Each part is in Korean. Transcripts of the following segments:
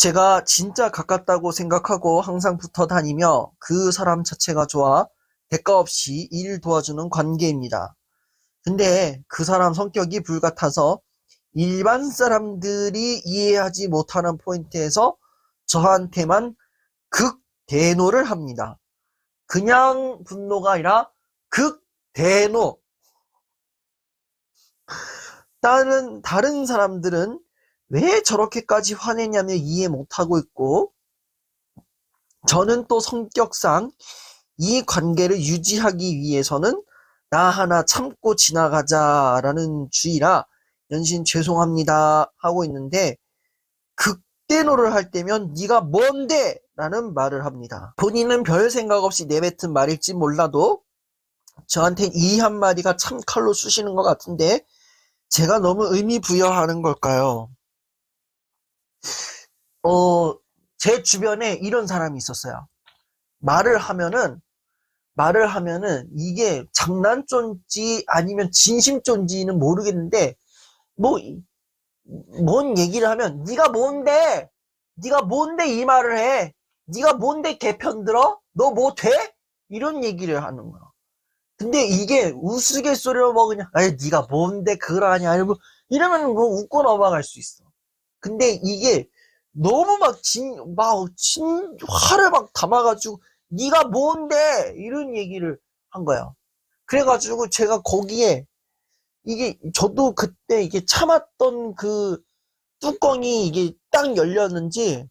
제가 진짜 가깝다고 생각하고 항상 붙어 다니며 그 사람 자체가 좋아 대가 없이 일 도와주는 관계입니다. 근데 그 사람 성격이 불같아서 일반 사람들이 이해하지 못하는 포인트에서 저한테만 극대노를 합니다. 그냥 분노가 아니라 극대노. 다른 사람들은 왜 저렇게까지 화내냐며 이해 못하고 있고, 저는 또 성격상 이 관계를 유지하기 위해서는 나 하나 참고 지나가자라는 주의라 연신 죄송합니다 하고 있는데, 극대노를 할 때면 네가 뭔데? 라는 말을 합니다. 본인은 별 생각 없이 내뱉은 말일지 몰라도 저한텐 이 한마디가 참 칼로 쑤시는 것 같은데, 제가 너무 의미 부여하는 걸까요? 제 주변에 이런 사람이 있었어요. 말을 하면은 이게 장난쫀지 아니면 진심쫀지는 모르겠는데, 뭐, 뭔 얘기를 하면, 네가 뭔데 이 말을 해? 네가 뭔데 개편 들어? 너 뭐 돼? 이런 얘기를 하는 거야. 근데 이게 우스갯소리로 뭐 그냥, 아이, 네가 뭔데 그걸 하냐, 이러면 뭐 웃고 넘어갈 수 있어. 근데 이게 너무 화를 막 담아가지고, 네가 뭔데? 이런 얘기를 한 거야. 그래가지고 제가 거기에, 저도 그때 이게 참았던 그 뚜껑이 이게 딱 열렸는지,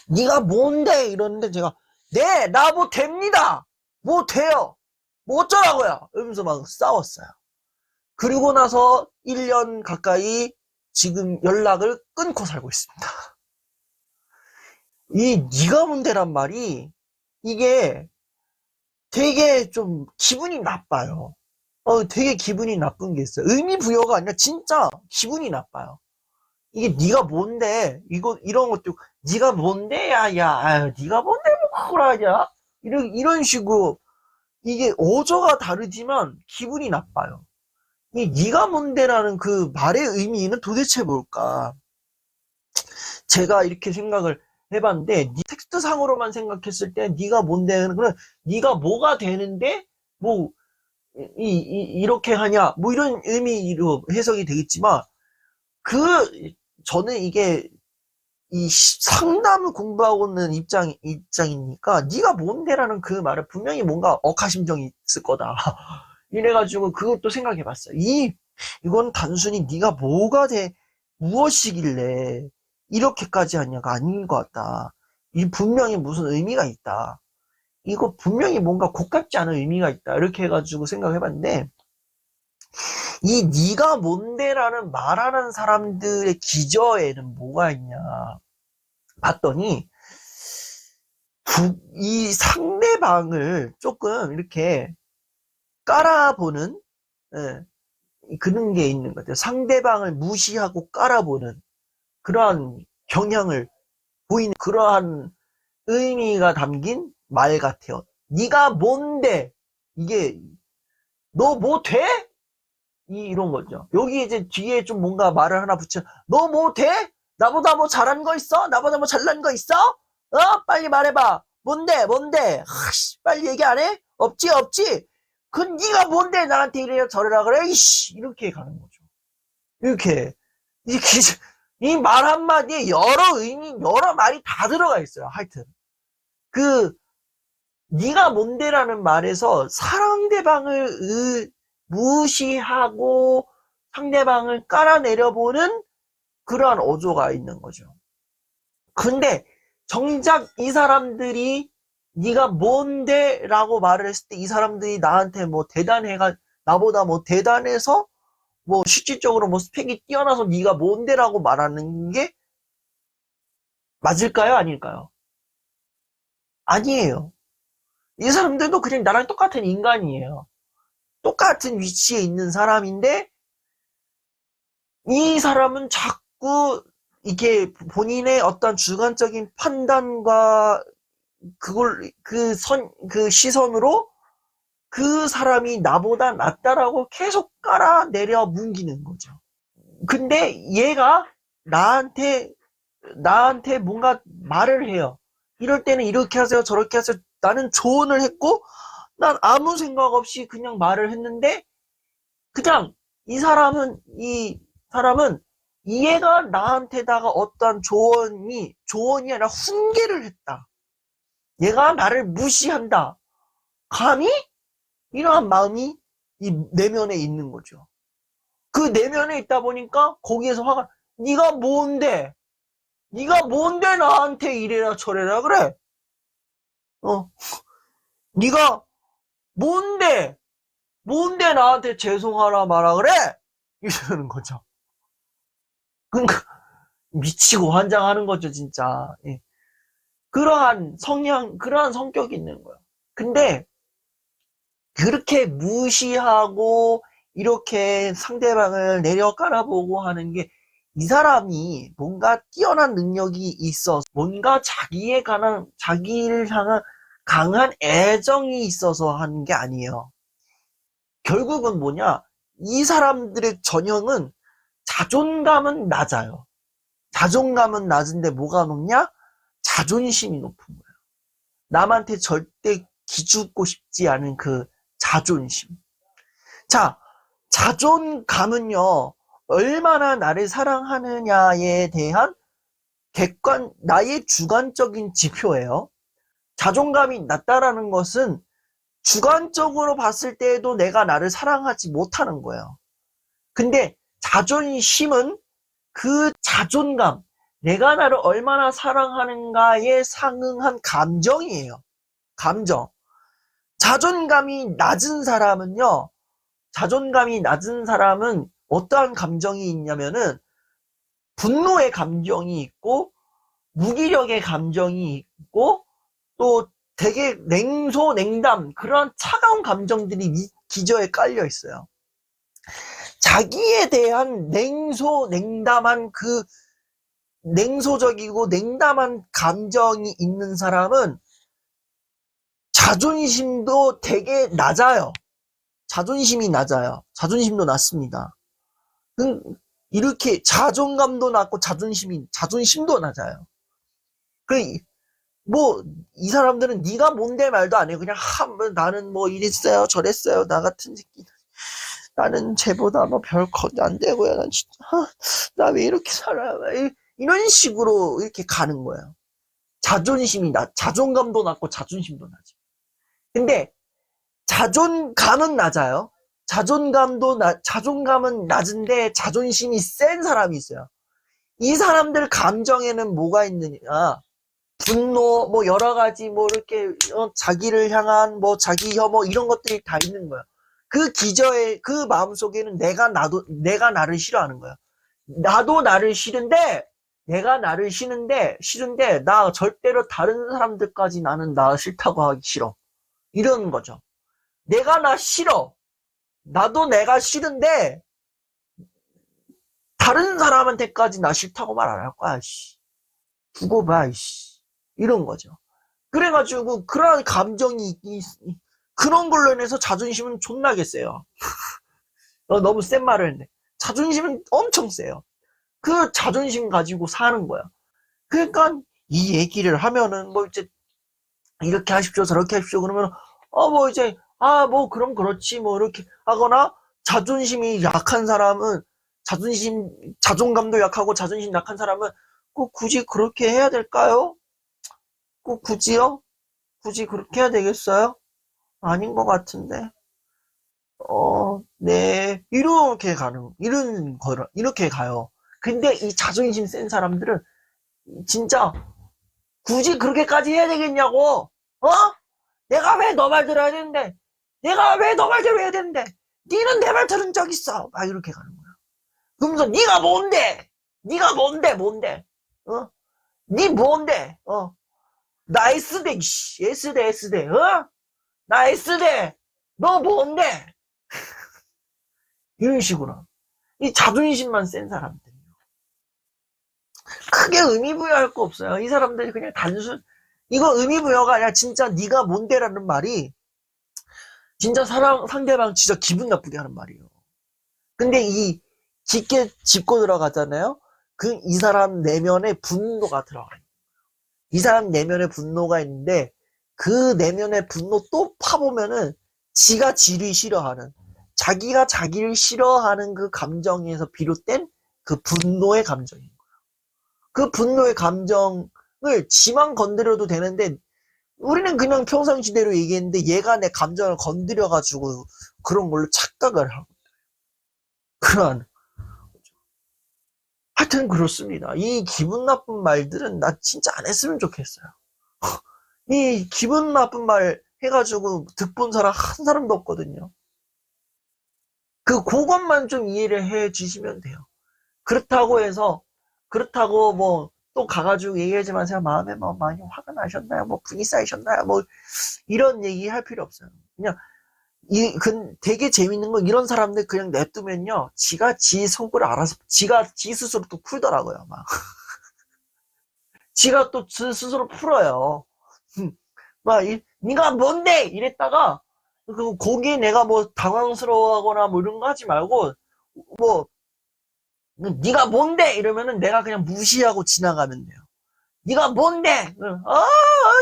네가 뭔데? 이러는데 제가, 네, 나 뭐 됩니다! 뭐 돼요! 뭐 어쩌라고요! 이러면서 막 싸웠어요. 그리고 나서 1년 가까이 지금 연락을 끊고 살고 있습니다. 이 네가 뭔데란 말이 이게 되게 좀 기분이 나빠요. 되게 기분이 나쁜 게 있어요. 의미 부여가 아니라 진짜 기분이 나빠요. 이게 네가 뭔데? 이런 것도 네가 뭔데? 야, 아유, 네가 뭔데 뭐 그걸 하냐? 이런 식으로 이게 어조가 다르지만 기분이 나빠요. 이 네가 뭔데라는 그 말의 의미는 도대체 뭘까? 제가 이렇게 생각을 해봤는데, 텍스트상으로만 생각했을 때 네가 뭔데는 그냥 네가 뭐가 되는데 뭐 이렇게 하냐 뭐 이런 의미로 해석이 되겠지만, 그 저는 이게 이 상담을 공부하고 있는 입장이니까 네가 뭔데라는 그 말은 분명히 뭔가 억하심정이 있을 거다. 이래가지고 그것도 생각해봤어요. 이건 단순히 네가 뭐가 돼 무엇이길래 이렇게까지 하냐가 아닌 것 같다. 이 분명히 무슨 의미가 있다. 이거 분명히 뭔가 고깝지 않은 의미가 있다. 이렇게 해가지고 생각해봤는데, 이 네가 뭔데라는 말하는 사람들의 기저에는 뭐가 있냐 봤더니, 이 상대방을 조금 이렇게 깔아보는, 예, 그런 게 있는 것 같아요. 상대방을 무시하고 깔아보는 그러한 경향을 보이는 그러한 의미가 담긴 말 같아요. 네가 뭔데? 이게 너 뭐 돼? 이런 거죠. 여기 이제 뒤에 좀 뭔가 말을 하나 붙여. 너 뭐 돼? 나보다 뭐 잘한 거 있어? 나보다 뭐 잘난 거 있어? 빨리 말해봐. 뭔데? 빨리 얘기 안 해? 없지? 그건 네가 뭔데 나한테 이래라 저래라 그래? 이씨, 이렇게 가는 거죠. 이렇게. 이 말 한마디에 여러 의미, 여러 말이 다 들어가 있어요. 하여튼. 그, 네가 뭔데라는 말에서 상대방을 무시하고 상대방을 깔아내려보는 그러한 어조가 있는 거죠. 근데 정작 이 사람들이 네가 뭔데? 라고 말을 했을 때 이 사람들이 나한테 뭐 나보다 뭐 대단해서 뭐 실질적으로 뭐 스펙이 뛰어나서 네가 뭔데? 라고 말하는 게 맞을까요? 아닐까요? 아니에요. 이 사람들도 그냥 나랑 똑같은 인간이에요. 똑같은 위치에 있는 사람인데, 이 사람은 자꾸 이게 본인의 어떤 주관적인 판단과 그 시선으로 그 사람이 나보다 낫다라고 계속 깔아내려 뭉기는 거죠. 근데 얘가 나한테 나한테 뭔가 말을 해요. 이럴 때는 이렇게 하세요, 저렇게 하세요. 나는 조언을 했고, 난 아무 생각 없이 그냥 말을 했는데, 그냥 이 사람은 얘가 나한테다가 어떠한 조언이 아니라 훈계를 했다. 얘가 나를 무시한다. 감히? 이러한 마음이 이 내면에 있는 거죠. 그 내면에 있다 보니까 거기에서 화가, 네가 뭔데? 네가 뭔데 나한테 이래라 저래라 그래? 어, 네가 뭔데? 뭔데 나한테 죄송하라 말아 그래? 이러는 거죠. 그러니까 미치고 환장하는 거죠, 진짜. 예. 그러한 성향, 그러한 성격이 있는 거예요. 근데 그렇게 무시하고 이렇게 상대방을 내려 깔아보고 하는 게 이 사람이 뭔가 뛰어난 능력이 있어서 뭔가 자기를 향한 강한 애정이 있어서 하는 게 아니에요. 결국은 뭐냐? 이 사람들의 전형은 자존감은 낮아요. 자존감은 낮은데 뭐가 높냐? 자존심이 높은 거예요. 남한테 절대 기죽고 싶지 않은 그 자존심. 자, 자존감은요, 얼마나 나를 사랑하느냐에 대한 나의 주관적인 지표예요. 자존감이 낮다라는 것은 주관적으로 봤을 때에도 내가 나를 사랑하지 못하는 거예요. 근데 자존심은 그 자존감, 내가 나를 얼마나 사랑하는가에 상응한 감정이에요. 감정. 자존감이 낮은 사람은 어떠한 감정이 있냐면은 분노의 감정이 있고 무기력의 감정이 있고 또 되게 냉담 그런 차가운 감정들이 기저에 깔려 있어요. 자기에 대한 냉담한 그 냉소적이고 냉담한 감정이 있는 사람은 자존심도 되게 낮아요. 자존심이 낮아요. 자존심도 낮습니다. 이렇게 자존감도 낮고 자존심도 낮아요. 이 사람들은 네가 뭔데 말도 안 해요. 그냥 나는 뭐 이랬어요, 저랬어요. 나 같은 새끼. 나는 쟤보다 뭐 별거 안 되고요. 난 진짜 나 왜 이렇게 살아? 이런 식으로 이렇게 가는 거예요. 자존감도 낮고 자존심도 낮아요. 근데 자존감은 낮아요. 자존감은 낮은데 자존심이 센 사람이 있어요. 이 사람들 감정에는 뭐가 있느냐? 분노, 뭐 여러 가지 뭐 이렇게 자기를 향한 뭐 자기 혐오 이런 것들이 다 있는 거야. 그 마음 속에는 내가 나를 싫어하는 거야. 나도 나를 싫은데 내가 나를 싫은데 나 절대로 다른 사람들까지 나는 나 싫다고 하기 싫어. 이런 거죠. 내가 나 싫어. 나도 내가 싫은데 다른 사람한테까지 나 싫다고 말 안 할 거야. 씨. 두고 봐. 씨. 이런 거죠. 그래가지고 그런 감정이 그런 걸로 인해서 자존심은 존나게 세요. 너무 센 말을 했네. 자존심은 엄청 세요. 그 자존심 가지고 사는 거야. 그러니까 이 얘기를 하면은 뭐 이제 이렇게 하십시오 저렇게 하십시오 그러면 뭐 이제 뭐 그럼 그렇지 뭐 이렇게 하거나 자존심이 약한 사람은 자존감도 약하고 자존심 약한 사람은 꼭 굳이 그렇게 해야 될까요? 꼭 굳이요? 굳이 그렇게 해야 되겠어요? 아닌 것 같은데. 네. 이렇게 가요. 근데 이 자존심 센 사람들은 진짜 굳이 그렇게까지 해야 되겠냐고. 내가 왜 너 말 들어야 되는데? 내가 왜 너 말 들어야 되는데? 니는 내 말 들은 적 있어. 막 이렇게 가는 거야. 그러면서 니가 뭔데? 니가 뭔데? 니 뭔데? 나 S대, S대, 나 S대. 너 뭔데? 이런 식으로. 이 자존심만 센 사람들이요. 크게 의미 부여할 거 없어요. 이 사람들이 그냥 이거 의미 부여가 아니라 진짜 네가 뭔데라는 말이 진짜 상대방 진짜 기분 나쁘게 하는 말이에요. 근데 깊게 짚고 들어가잖아요. 이 사람 내면에 분노가 들어가요. 이 사람 내면에 분노가 있는데 그 내면의 분노 또 파보면은 지가 지를 싫어하는, 자기가 자기를 싫어하는 그 감정에서 비롯된 그 분노의 감정인 거예요. 그 분노의 감정을 지만 건드려도 되는데 우리는 그냥 평상시대로 얘기했는데 얘가 내 감정을 건드려가지고 그런 걸로 착각을 하고 그런, 하여튼 그렇습니다. 이 기분 나쁜 말들은 나 진짜 안 했으면 좋겠어요. 이 기분 나쁜 말 해가지고 득본 사람 한 사람도 없거든요. 그것만 좀 이해를 해 주시면 돼요. 그렇다고 해서, 그렇다고 뭐 또 가가지고 얘기하지만 제가 마음에 뭐 많이 화가 나셨나요? 뭐 분이 쌓이셨나요? 뭐 이런 얘기 할 필요 없어요. 그냥 되게 재밌는 건 이런 사람들 그냥 냅두면요, 지가 지 속을 알아서 지가 지 스스로 또 풀더라고요. 막 지가 또 스스로 풀어요. 막 네가 뭔데 이랬다가 거기에 내가 뭐 당황스러워하거나 뭐 이런 거 하지 말고 뭐 네가 뭔데 이러면은 내가 그냥 무시하고 지나가면 돼요. 네가 뭔데?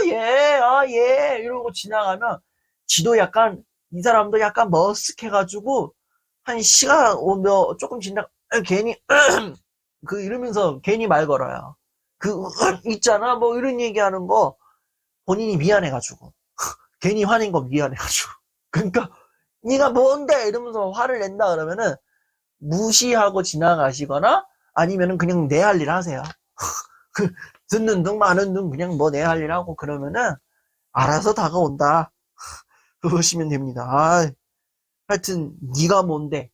예 이러고 지나가면 지도 약간, 이 사람도 약간 머쓱해가지고 한 시간 오면 조금 지나 괜히 이러면서 괜히 말 걸어요. 있잖아 뭐 이런 얘기하는 거 본인이 미안해가지고 괜히 화낸 거 미안해가지고 그러니까 네가 뭔데 이러면서 화를 낸다 그러면은 무시하고 지나가시거나 아니면은 그냥 내 할 일 하세요. 듣는 둥 마는 둥 그냥 뭐 내 할 일 하고 그러면은 알아서 다가온다. 그러시면 됩니다. 하여튼 네가 뭔데?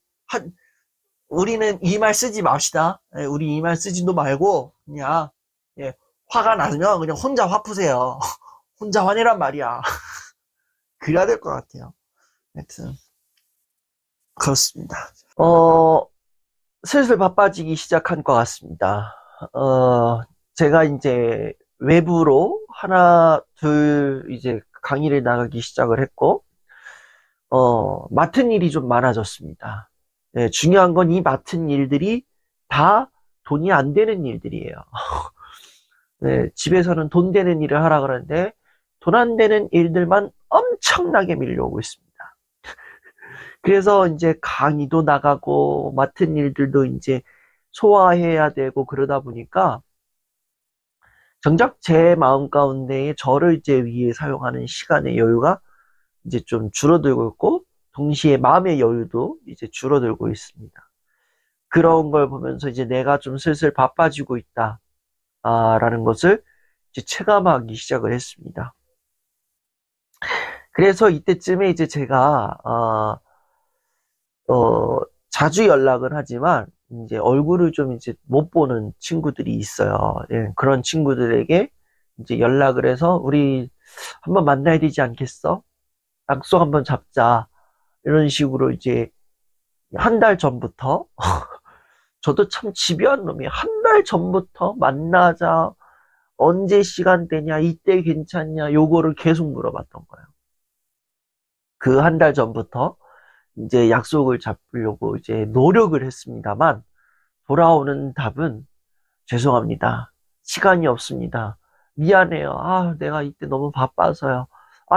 우리는 이 말 쓰지 맙시다. 우리 이 말 쓰지도 말고 그냥 화가 나면 그냥 혼자 화 푸세요. 혼자 화내란 말이야. 그래야 될 것 같아요. 하여튼 그렇습니다. 슬슬 바빠지기 시작한 것 같습니다. 제가 이제 외부로 하나, 둘 이제 강의를 나가기 시작을 했고, 맡은 일이 좀 많아졌습니다. 네, 중요한 건 이 맡은 일들이 다 돈이 안 되는 일들이에요. 네, 집에서는 돈 되는 일을 하라 그러는데 돈 안 되는 일들만 엄청나게 밀려오고 있습니다. 그래서 이제 강의도 나가고 맡은 일들도 이제 소화해야 되고 그러다 보니까 정작 제 마음 가운데에 저를 이제 위해 사용하는 시간의 여유가 이제 좀 줄어들고 있고 동시에 마음의 여유도 이제 줄어들고 있습니다. 그런 걸 보면서 이제 내가 좀 슬슬 바빠지고 있다, 라는 것을 이제 체감하기 시작을 했습니다. 그래서 이때쯤에 이제 제가 자주 연락을 하지만 이제 얼굴을 좀 이제 못 보는 친구들이 있어요. 예, 그런 친구들에게 이제 연락을 해서 우리 한번 만나야 되지 않겠어? 약속 한번 잡자. 이런 식으로 이제 한 달 전부터 저도 참 집요한 놈이에요. 한 달 전부터 만나자. 언제 시간 되냐? 이때 괜찮냐? 요거를 계속 물어봤던 거예요. 그 한 달 전부터 이제 약속을 잡으려고 이제 노력을 했습니다만 돌아오는 답은 죄송합니다. 시간이 없습니다. 미안해요. 내가 이때 너무 바빠서요.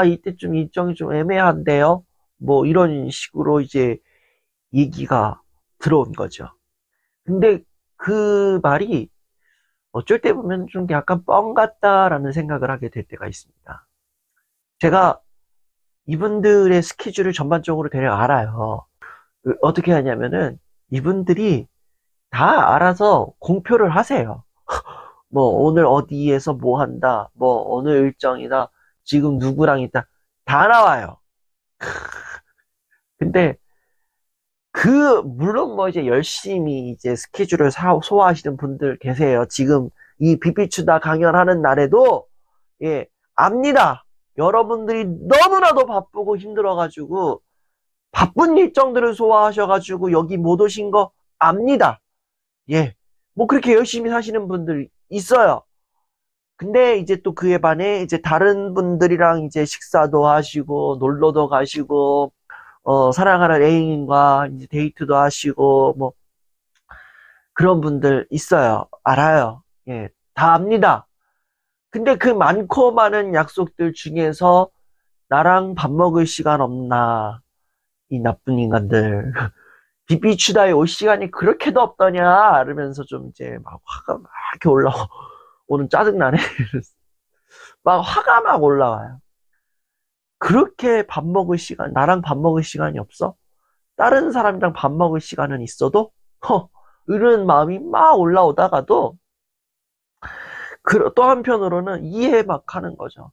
이때 좀 일정이 좀 애매한데요. 뭐 이런 식으로 이제 얘기가 들어온 거죠. 근데 그 말이 어쩔 때 보면 좀 약간 뻥 같다라는 생각을 하게 될 때가 있습니다. 제가 이분들의 스케줄을 전반적으로 대략 알아요. 어떻게 하냐면은 이분들이 다 알아서 공표를 하세요. 뭐 오늘 어디에서 뭐 한다, 뭐 오늘 일정이다, 지금 누구랑 있다, 다 나와요. 근데 물론 뭐 이제 열심히 이제 스케줄을 소화하시는 분들 계세요. 지금 이 비비추다 강연하는 날에도 압니다. 여러분들이 너무나도 바쁘고 힘들어가지고 바쁜 일정들을 소화하셔가지고 여기 못 오신 거 압니다. 뭐 그렇게 열심히 사시는 분들 있어요. 근데 이제 또 그에 반해 이제 다른 분들이랑 이제 식사도 하시고 놀러도 가시고 사랑하는 애인과 이제 데이트도 하시고 뭐 그런 분들 있어요. 알아요. 예, 다 압니다. 근데 그 많고 많은 약속들 중에서 나랑 밥 먹을 시간 없나, 이 나쁜 인간들. 비비추다에 올 시간이 그렇게도 없더냐, 이러면서 좀 이제 막 화가 막 이렇게 올라오고, 오늘 짜증나네. 막 화가 막 올라와요. 그렇게 밥 먹을 시간, 나랑 밥 먹을 시간이 없어? 다른 사람이랑 밥 먹을 시간은 있어도, 이런 마음이 막 올라오다가도, 또 한편으로는 이해 막 하는 거죠.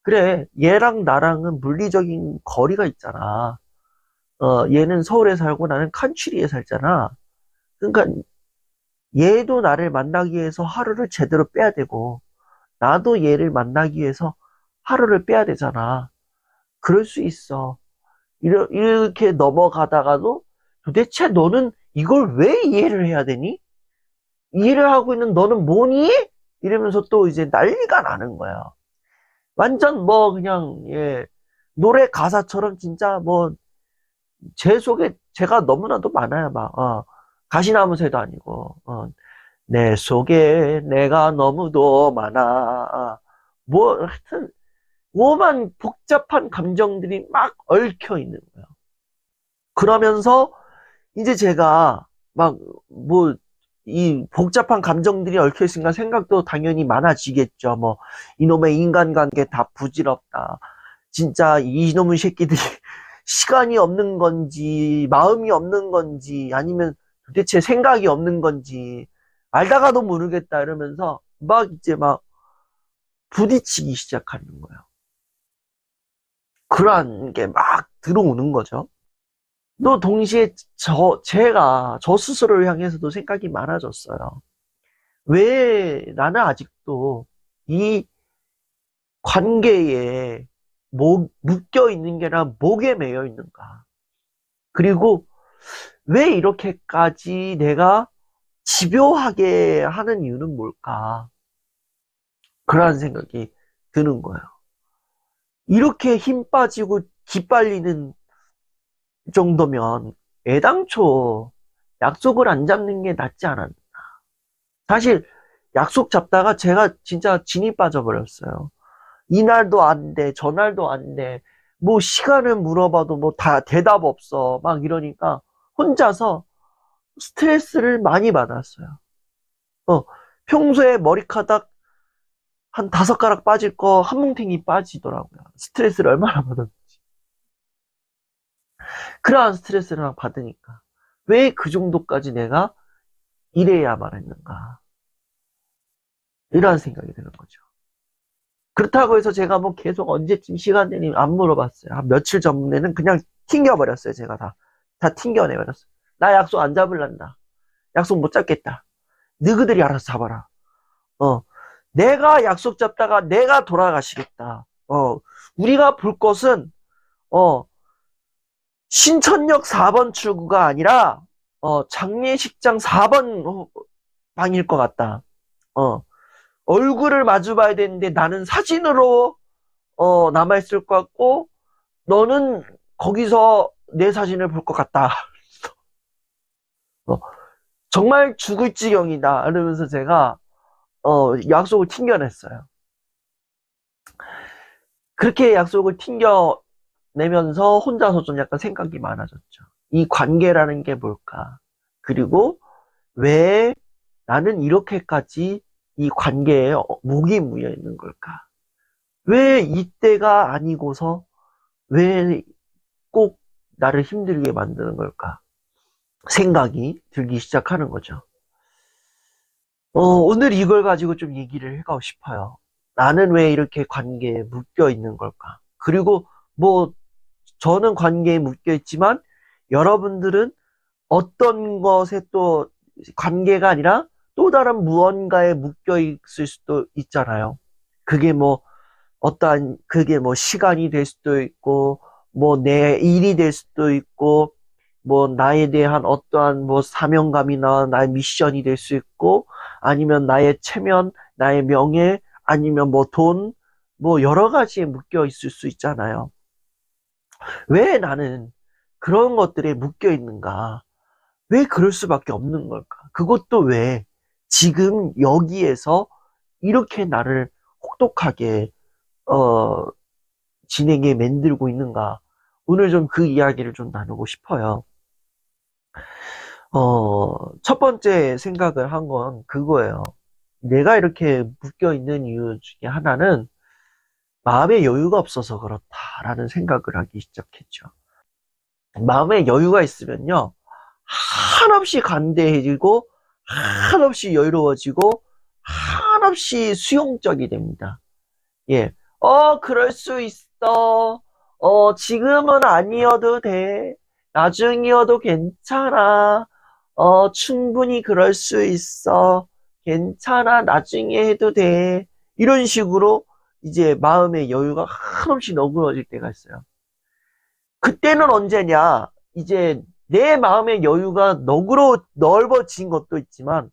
그래, 얘랑 나랑은 물리적인 거리가 있잖아. 얘는 서울에 살고 나는 칸츄리에 살잖아. 그러니까 얘도 나를 만나기 위해서 하루를 제대로 빼야 되고, 나도 얘를 만나기 위해서 하루를 빼야 되잖아. 그럴 수 있어. 이렇게 넘어가다가도 도대체 너는 이걸 왜 이해를 해야 되니? 이해를 하고 있는 너는 뭐니? 이러면서 또 이제 난리가 나는 거야. 완전 뭐 그냥 예, 노래 가사처럼 진짜 뭐 제 속에 제가 너무나도 많아요. 막 가시나무 새도 아니고 내 속에 내가 너무도 많아. 뭐 하여튼 오만 복잡한 감정들이 막 얽혀 있는 거예요. 그러면서 이제 제가 막 뭐 이 복잡한 감정들이 얽혀 있으니까 생각도 당연히 많아지겠죠. 뭐 이놈의 인간관계 다 부질없다. 진짜 이놈의 새끼들이 시간이 없는 건지 마음이 없는 건지 아니면 도대체 생각이 없는 건지 알다가도 모르겠다 이러면서 막 이제 막 부딪히기 시작하는 거예요. 그러한 게 막 들어오는 거죠. 또 동시에 제가 저 스스로를 향해서도 생각이 많아졌어요. 왜 나는 아직도 이 관계에 묶여 있는 게 아니라 목에 매여 있는가? 그리고 왜 이렇게까지 내가 집요하게 하는 이유는 뭘까? 그런 생각이 드는 거예요. 이렇게 힘 빠지고 기빨리는 정도면 애당초 약속을 안 잡는 게 낫지 않았나. 사실 약속 잡다가 제가 진짜 진이 빠져버렸어요. 이날도 안 돼, 저날도 안 돼. 뭐 시간을 물어봐도 뭐 다 대답 없어. 막 이러니까 혼자서 스트레스를 많이 받았어요. 어, 평소에 머리카락 한 5가락 빠질 거 한 뭉탱이 빠지더라고요. 스트레스를 얼마나 받았는지. 그러한 스트레스를 막 받으니까. 왜 그 정도까지 내가 이래야만 했는가. 이런 생각이 드는 거죠. 그렇다고 해서 제가 뭐 계속 언제쯤 시간 되니 안 물어봤어요. 한 며칠 전에는 그냥 튕겨버렸어요. 제가 다 튕겨내버렸어요. 나 약속 안 잡을란다. 약속 못 잡겠다. 너희들이 알아서 잡아라. 어, 내가 약속 잡다가 내가 돌아가시겠다. 우리가 볼 것은, 신천역 4번 출구가 아니라, 장례식장 4번 방일 것 같다. 얼굴을 마주 봐야 되는데 나는 사진으로, 남아있을 것 같고, 너는 거기서 내 사진을 볼 것 같다. 어, 정말 죽을 지경이다. 이러면서 제가, 약속을 튕겨냈어요. 그렇게 약속을 튕겨내면서 혼자서 좀 약간 생각이 많아졌죠. 이 관계라는 게 뭘까? 그리고 왜 나는 이렇게까지 이 관계에 목이 무여 있는 걸까? 왜 이때가 아니고서 왜 꼭 나를 힘들게 만드는 걸까? 생각이 들기 시작하는 거죠. 오늘 이걸 가지고 좀 얘기를 해가고 싶어요. 나는 왜 이렇게 관계에 묶여 있는 걸까? 그리고 뭐 저는 관계에 묶여 있지만 여러분들은 어떤 것에 또 관계가 아니라 또 다른 무언가에 묶여 있을 수도 있잖아요. 그게 뭐 그게 뭐 시간이 될 수도 있고 뭐 내 일이 될 수도 있고 뭐 나에 대한 어떠한 뭐 사명감이나 나의 미션이 될 수 있고 아니면 나의 체면, 나의 명예, 아니면 뭐 돈, 뭐 여러 가지에 묶여 있을 수 있잖아요. 왜 나는 그런 것들에 묶여 있는가? 왜 그럴 수밖에 없는 걸까? 그것도 왜 지금 여기에서 이렇게 나를 혹독하게 진에게 만들고 있는가? 오늘 좀 그 이야기를 좀 나누고 싶어요. 첫 번째 생각을 한 건 그거예요. 내가 이렇게 묶여 있는 이유 중에 하나는 마음의 여유가 없어서 그렇다라는 생각을 하기 시작했죠. 마음의 여유가 있으면요, 한없이 관대해지고, 한없이 여유로워지고, 한없이 수용적이 됩니다. 예. 그럴 수 있어. 지금은 아니어도 돼. 나중이어도 괜찮아. 충분히 그럴 수 있어. 괜찮아. 나중에 해도 돼. 이런 식으로 이제 마음의 여유가 한없이 너그러질 때가 있어요. 그때는 언제냐? 이제 내 마음의 여유가 넓어진 것도 있지만,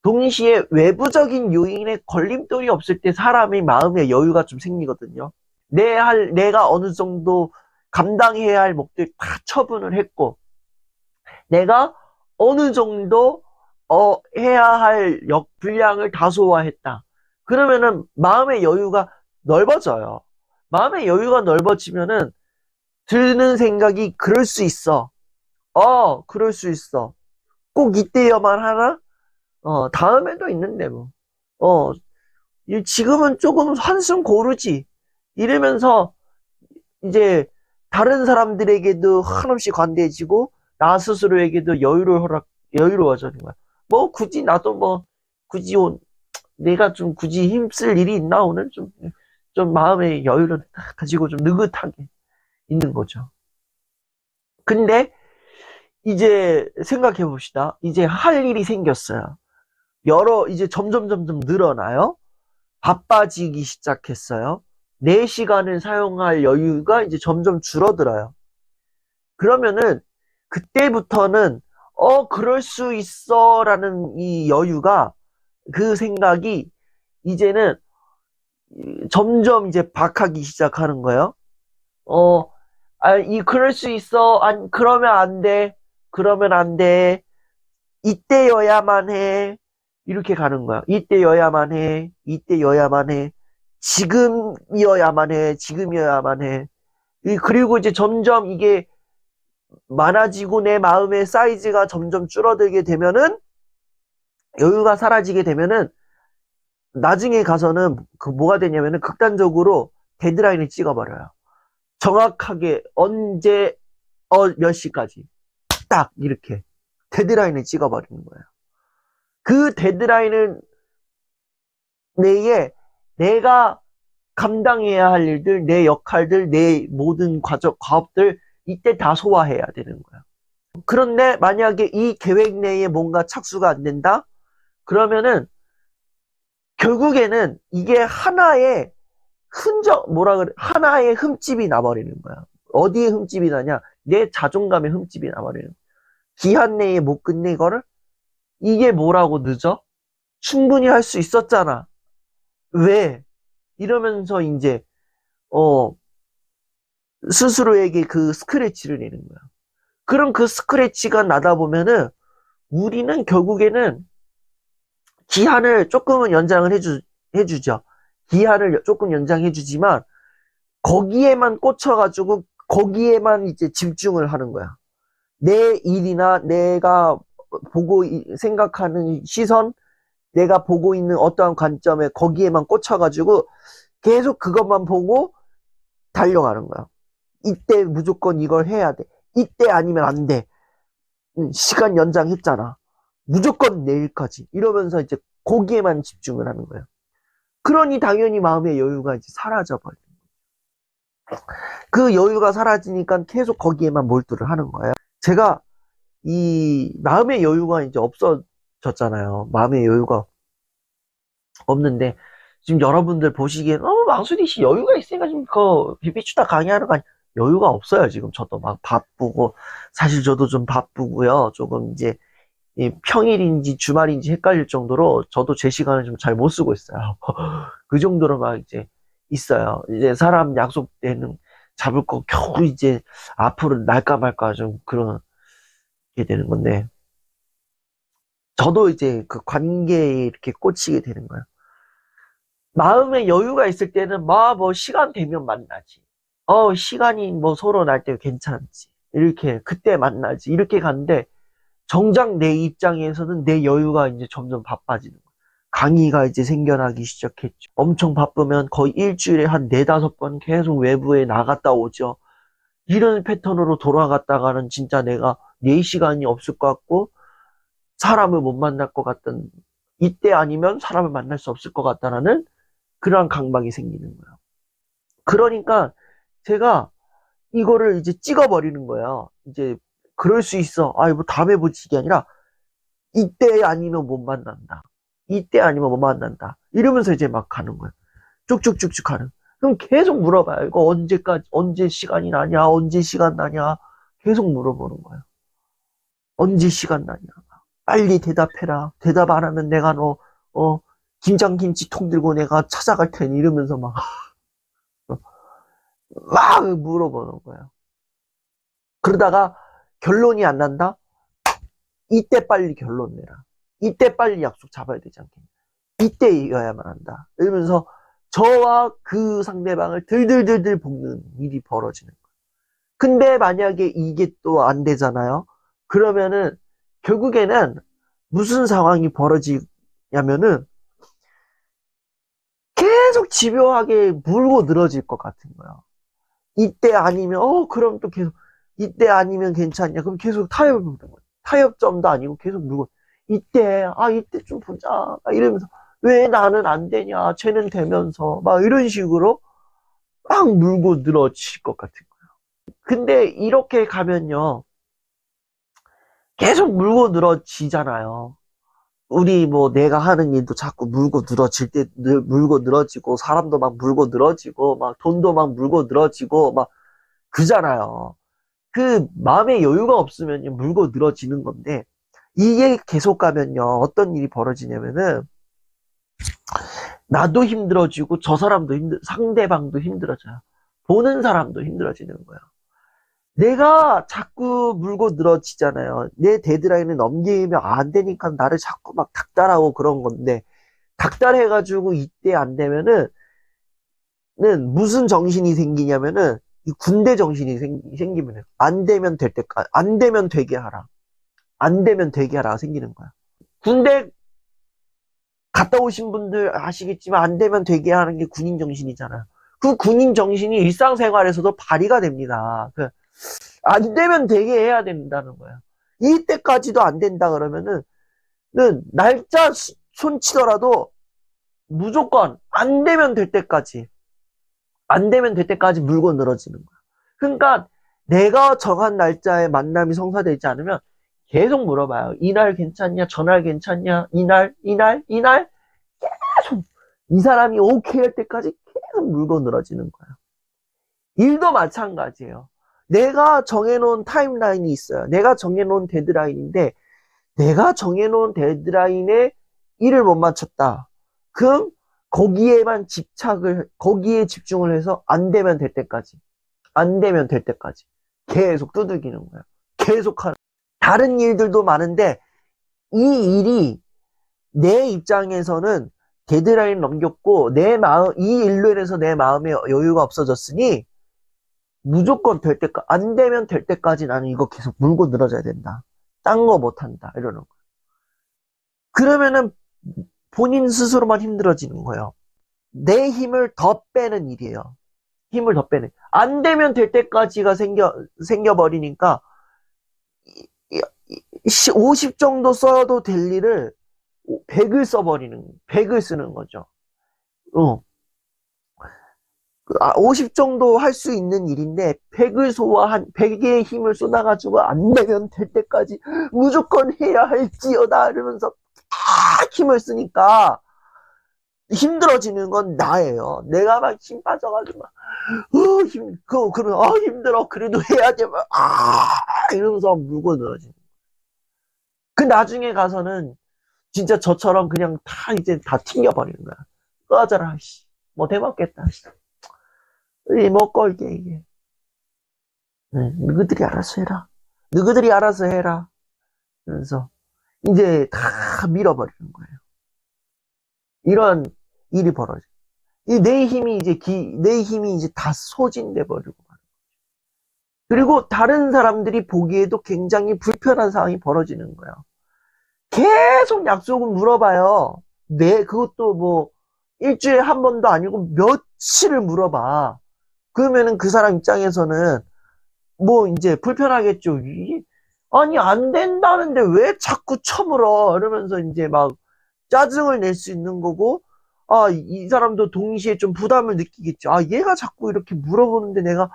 동시에 외부적인 요인에 걸림돌이 없을 때 사람이 마음의 여유가 좀 생기거든요. 내가 어느 정도 감당해야 할 몫들 다 처분을 했고, 내가 어느 정도, 해야 할 분량을 다 소화했다. 그러면은 마음의 여유가 넓어져요. 마음의 여유가 넓어지면은 드는 생각이 그럴 수 있어. 그럴 수 있어. 꼭 이때여만 하나? 다음에도 있는데 뭐. 어, 지금은 조금 한숨 고르지. 이러면서 이제 다른 사람들에게도 한없이 관대해지고 나 스스로에게도 여유로워지는 거야. 뭐 굳이 나도 뭐 굳이 내가 좀 굳이 힘쓸 일이 있나 오늘 좀 마음의 여유를 가지고 좀 느긋하게 있는 거죠. 근데 이제 생각해 봅시다. 이제 할 일이 생겼어요. 이제 점점 늘어나요. 바빠지기 시작했어요. 내 시간을 사용할 여유가 이제 점점 줄어들어요. 그러면은 그때부터는 그럴 수 있어 라는 이 여유가, 그 생각이 이제는 점점 이제 박하기 시작하는 거예요. 그럴 수 있어. 그러면 안 돼. 그러면 안 돼. 이때여야만 해. 이렇게 가는 거야. 이때여야만 해. 이때여야만 해. 지금이어야만 해. 지금이어야만 해. 그리고 이제 점점 이게 많아지고 내 마음의 사이즈가 점점 줄어들게 되면은, 여유가 사라지게 되면은 나중에 가서는 그 뭐가 되냐면은 극단적으로 데드라인을 찍어버려요. 정확하게 언제 몇 시까지 딱 이렇게 데드라인을 찍어버리는 거예요. 그 데드라인을 내에 내가 감당해야 할 일들, 내 역할들, 내 모든 과업들 이때 다 소화해야 되는 거야. 그런데 만약에 이 계획 내에 뭔가 착수가 안 된다? 그러면은 결국에는 이게 하나의 하나의 흠집이 나버리는 거야. 어디에 흠집이 나냐? 내 자존감에 흠집이 나버리는 거야. 기한 내에 못 끝내 이거를? 이게 뭐라고 늦어? 충분히 할 수 있었잖아. 왜? 이러면서 이제 스스로에게 그 스크래치를 내는 거야. 그럼 그 스크래치가 나다 보면은 우리는 결국에는 기한을 조금은 연장을 해주죠. 기한을 조금 연장해주지만 거기에만 꽂혀가지고 거기에만 이제 집중을 하는 거야. 내 일이나 내가 생각하는 시선, 내가 보고 있는 어떠한 관점에 거기에만 꽂혀가지고 계속 그것만 보고 달려가는 거야. 이때 무조건 이걸 해야 돼. 이때 아니면 안 돼. 시간 연장했잖아. 무조건 내일까지. 이러면서 이제 거기에만 집중을 하는 거야. 그러니 당연히 마음의 여유가 이제 사라져버려. 그 여유가 사라지니까 계속 거기에만 몰두를 하는 거예요. 제가 이 마음의 여유가 이제 없어졌잖아요. 마음의 여유가 없는데 지금 여러분들 보시기엔 망수리 씨 여유가 있으니까 지금 비비추다 강의하는 거 아니야? 여유가 없어요. 지금 저도 막 바쁘고, 사실 저도 좀 바쁘고요. 조금 이제 평일인지 주말인지 헷갈릴 정도로 저도 제 시간을 좀 잘 못 쓰고 있어요. 그 정도로 막 이제 있어요. 이제 사람 약속 때는 잡을 거 겨우 이제 앞으로 날까 말까 좀 그런 게 되는 건데, 저도 이제 그 관계에 이렇게 꽂히게 되는 거예요. 마음에 여유가 있을 때는 뭐 시간 되면 만나지. 시간이 뭐 서로 날 때 괜찮지. 이렇게 그때 만나지. 이렇게 갔는데 정작 내 입장에서는 내 여유가 이제 점점 바빠지는 거예요. 강의가 이제 생겨나기 시작했죠. 엄청 바쁘면 거의 일주일에 한 4~5번 계속 외부에 나갔다 오죠. 이런 패턴으로 돌아갔다가는 진짜 내가 내 시간이 없을 것 같고 사람을 못 만날 것 같던, 이때 아니면 사람을 만날 수 없을 것 같다라는 그러한 강박이 생기는 거예요. 그러니까 제가 이거를 이제 찍어버리는 거예요. 이제 그럴 수 있어. 뭐 다음에 보지 게 아니라 이때 아니면 못 만난다. 이때 아니면 못 만난다. 이러면서 이제 막 가는 거예요. 쭉쭉쭉쭉 가는. 그럼 계속 물어봐요. 이거 언제 시간이 나냐? 언제 시간 나냐? 계속 물어보는 거예요. 언제 시간 나냐? 빨리 대답해라. 대답 안 하면 내가 김장김치 통 들고 내가 찾아갈 테니 이러면서 막 물어보는 거예요. 그러다가 결론이 안 난다? 이때 빨리 결론 내라. 이때 빨리 약속 잡아야 되지 않겠냐. 이때여야만 한다. 이러면서 저와 그 상대방을 들들들들 볶는 일이 벌어지는 거예요. 근데 만약에 이게 또 안 되잖아요. 그러면은 결국에는 무슨 상황이 벌어지냐면은 계속 집요하게 물고 늘어질 것 같은 거야. 이때 아니면 그럼 또 계속 이때 아니면 괜찮냐. 그럼 계속 타협을 보는 거야. 타협점도 아니고 계속 물고 이때 좀 보자 이러면서 왜 나는 안 되냐. 쟤는 되면서 막 이런 식으로 막 물고 늘어질 것 같은 거야. 근데 이렇게 가면요 계속 물고 늘어지잖아요. 우리 내가 하는 일도 자꾸 물고 늘어질 때 물고 늘어지고 사람도 막 물고 늘어지고 막 돈도 막 물고 늘어지고 막 그잖아요. 그 마음의 여유가 없으면 물고 늘어지는 건데 이게 계속 가면요 어떤 일이 벌어지냐면은 나도 힘들어지고 저 사람도 상대방도 힘들어져요. 보는 사람도 힘들어지는 거예요. 내가 자꾸 물고 늘어지잖아요. 내 데드라인을 넘기면 안 되니까 나를 자꾸 막 닥달하고 그런 건데 닥달해가지고 이때 안 되면은 무슨 정신이 생기냐면은 이 군대 정신이 생기면 안 되면 될 때까지 안 되면 되게 하라. 안 되면 되게 하라 생기는 거야. 군대 갔다 오신 분들 아시겠지만 안 되면 되게 하는 게 군인 정신이잖아요. 그 군인 정신이 일상생활에서도 발휘가 됩니다. 안 되면 되게 해야 된다는 거예요. 이때까지도 안 된다 그러면은 날짜 손 치더라도 무조건 안 되면 될 때까지 안 되면 될 때까지 물고 늘어지는 거야. 그러니까 내가 정한 날짜에 만남이 성사되지 않으면 계속 물어봐요. 이날 괜찮냐? 저날 괜찮냐? 이날 계속 이 사람이 오케이 할 때까지 계속 물고 늘어지는 거야. 일도 마찬가지예요. 내가 정해놓은 타임라인이 있어요. 내가 정해놓은 데드라인인데 내가 정해놓은 데드라인에 일을 못 맞췄다. 그럼 거기에 집중을 해서 안 되면 될 때까지 계속 두들기는 거야. 계속 하는. 다른 일들도 많은데 이 일이 내 입장에서는 데드라인 넘겼고 이 일로 인해서 내 마음에 여유가 없어졌으니 무조건 안 되면 될 때까지 나는 이거 계속 물고 늘어져야 된다. 딴 거 못한다. 이러는 거야. 그러면은 본인 스스로만 힘들어지는 거예요. 내 힘을 더 빼는 일이에요. 힘을 더 빼는. 안 되면 될 때까지가 생겨버리니까 50 정도 써도 될 일을 100을 쓰는 거죠. 50 정도 할 수 있는 일인데 100의 힘을 쏟아가지고 안 되면 될 때까지 무조건 해야 할지어다 이러면서 힘을 쓰니까 힘들어지는 건 나예요. 내가 막 힘 빠져가지고 그러면 힘들어 그래도 해야 돼 이러면서 물고 늘어지는. 그 나중에 가서는 진짜 저처럼 그냥 이제 다 튕겨버리는 거야. 꺼져라 뭐 대박겠다. 먹고 이게 너희들이 알아서 해라. 너희들이 알아서 해라. 그래서 이제 다 밀어버리는 거예요. 이런 일이 벌어져. 내 힘이 이제 다 소진돼 버리고. 그리고 다른 사람들이 보기에도 굉장히 불편한 상황이 벌어지는 거예요. 계속 약속을 물어봐요. 그것도 뭐, 일주일에 한 번도 아니고 며칠을 물어봐. 그러면은 그 사람 입장에서는 뭐 이제 불편하겠죠. 아니, 안 된다는데 왜 자꾸 쳐물어? 이러면서 이제 막 짜증을 낼 수 있는 거고, 아, 이 사람도 동시에 좀 부담을 느끼겠죠. 아, 얘가 자꾸 이렇게 물어보는데 내가,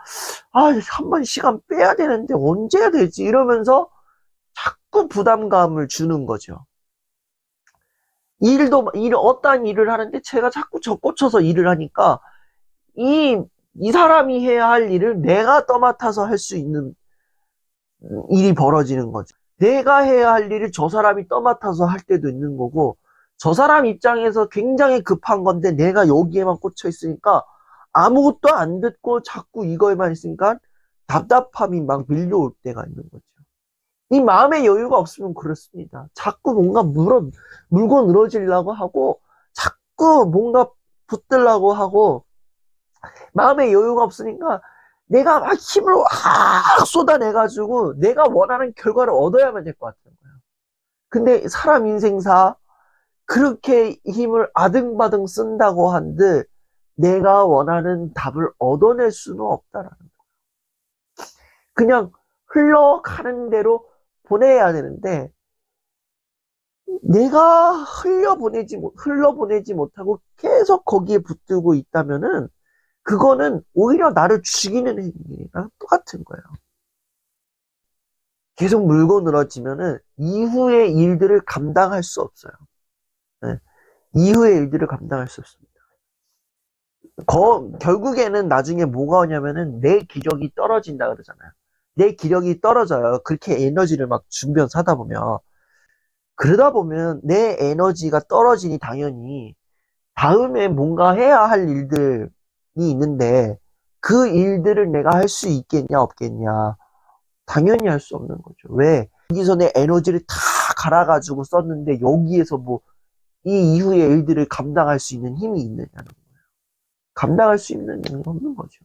아, 한 번 시간 빼야 되는데 언제 해야 되지? 이러면서 자꾸 부담감을 주는 거죠. 어떠한 일을 하는데 제가 자꾸 저 꽂혀서 일을 하니까 이 사람이 해야 할 일을 내가 떠맡아서 할 수 있는 일이 벌어지는 거죠. 내가 해야 할 일을 저 사람이 떠맡아서 할 때도 있는 거고, 저 사람 입장에서 굉장히 급한 건데 내가 여기에만 꽂혀 있으니까 아무것도 안 듣고 자꾸 이거에만 있으니까 답답함이 막 밀려올 때가 있는 거죠. 이 마음의 여유가 없으면 그렇습니다. 자꾸 뭔가 물고 늘어지려고 하고, 자꾸 뭔가 붙들려고 하고, 마음의 여유가 없으니까 내가 막 힘을 확 쏟아내가지고 내가 원하는 결과를 얻어야만 될 것 같은 거예요. 근데 사람 인생사 그렇게 힘을 아등바등 쓴다고 한들 내가 원하는 답을 얻어낼 수는 없다라는 거예요. 그냥 흘러가는 대로 보내야 되는데 내가 흘러보내지 못하고 계속 거기에 붙들고 있다면은 그거는 오히려 나를 죽이는 행위랑 똑같은 거예요. 계속 물고 늘어지면은 이후의 일들을 감당할 수 없어요. 네. 이후의 일들을 감당할 수 없습니다. 결국에는 나중에 뭐가 오냐면은 내 기력이 떨어진다 그러잖아요. 내 기력이 떨어져요. 그렇게 에너지를 막 준비해서 하다 보면. 그러다 보면 내 에너지가 떨어지니 당연히 다음에 뭔가 해야 할 일들이 있는데 그 일들을 내가 할 수 있겠냐 없겠냐 당연히 할 수 없는 거죠. 왜? 여기서 내 에너지를 다 갈아가지고 썼는데 여기에서 뭐 이 이후의 일들을 감당할 수 있는 힘이 있느냐는 거예요. 감당할 수 있는 힘이 없는 거죠.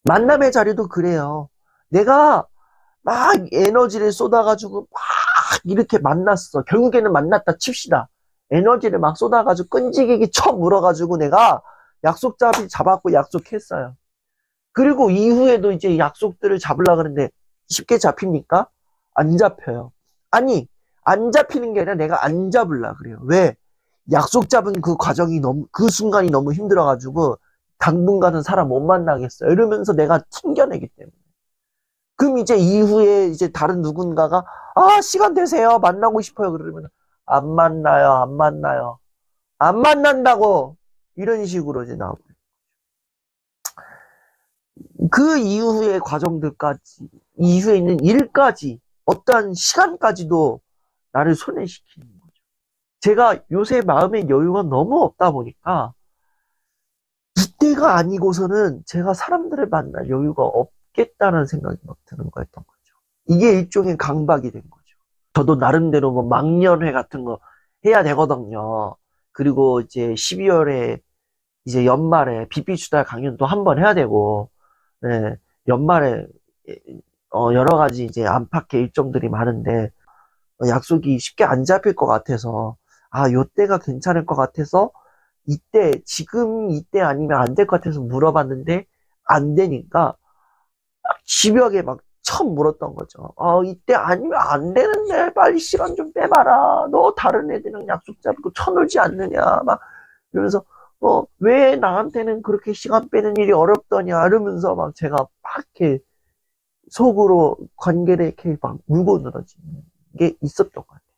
만남의 자리도 그래요. 내가 막 에너지를 쏟아가지고 막 이렇게 만났어. 결국에는 만났다 칩시다. 에너지를 막 쏟아가지고 끈질기게 쳐 물어가지고 내가 잡았고 약속했어요. 그리고 이후에도 이제 약속들을 잡으려고 하는데 쉽게 잡힙니까? 안 잡혀요. 아니, 안 잡히는 게 아니라 내가 안 잡으려고 그래요. 왜? 약속 잡은 그 순간이 너무 힘들어가지고 당분간은 사람 못 만나겠어요. 이러면서 내가 튕겨내기 때문에. 그럼 이제 이후에 이제 다른 누군가가 아, 시간 되세요. 만나고 싶어요. 그러면 안 만나요. 안 만나요. 안 만난다고 이런 식으로 이제 나오고 그 이후의 과정들까지 이후에 있는 일까지 어떠한 시간까지도 나를 손해시키는 거죠. 제가 요새 마음의 여유가 너무 없다 보니까 이때가 아니고서는 제가 사람들을 만날 여유가 없겠다는 생각이 막 드는 거였던 거죠. 이게 일종의 강박이 된 거죠. 저도 나름대로 뭐 망년회 같은 거 해야 되거든요. 그리고 이제 12월에 이제 연말에 빛비추다 강연도 한번 해야 되고, 네, 연말에 여러 가지 이제 안팎의 일정들이 많은데 약속이 쉽게 안 잡힐 것 같아서 요때가 괜찮을 것 같아서 지금 이때 아니면 안 될 것 같아서 물어봤는데 안 되니까 집요하게 막 처음 물었던 거죠. 이때 아니면 안 되는데 빨리 시간 좀 빼봐라. 너 다른 애들이랑 약속 잡고 쳐놀지 않느냐. 막 이러면서 왜 나한테는 그렇게 시간 빼는 일이 어렵더냐 이러면서 막 제가 막 이렇게 속으로 관계를 이렇게 막 물고 늘어지는 게 있었던 것 같아요.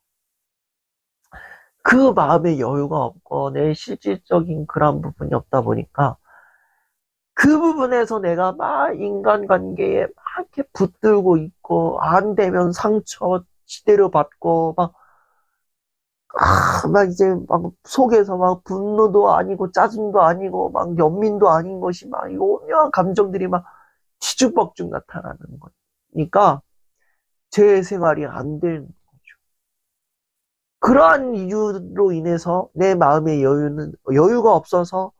그 마음의 여유가 없고 내 실질적인 그런 부분이 없다 보니까 그 부분에서 내가 막 인간관계에 막 이렇게 붙들고 있고 안 되면 상처 지대로 받고 막 이제 막 속에서 막 분노도 아니고 짜증도 아니고 막 연민도 아닌 것이 막 오묘한 감정들이 막 뒤죽박죽 나타나는 거니까 제 생활이 안 되는 거죠. 그러한 이유로 인해서 내 마음의 여유가 없어서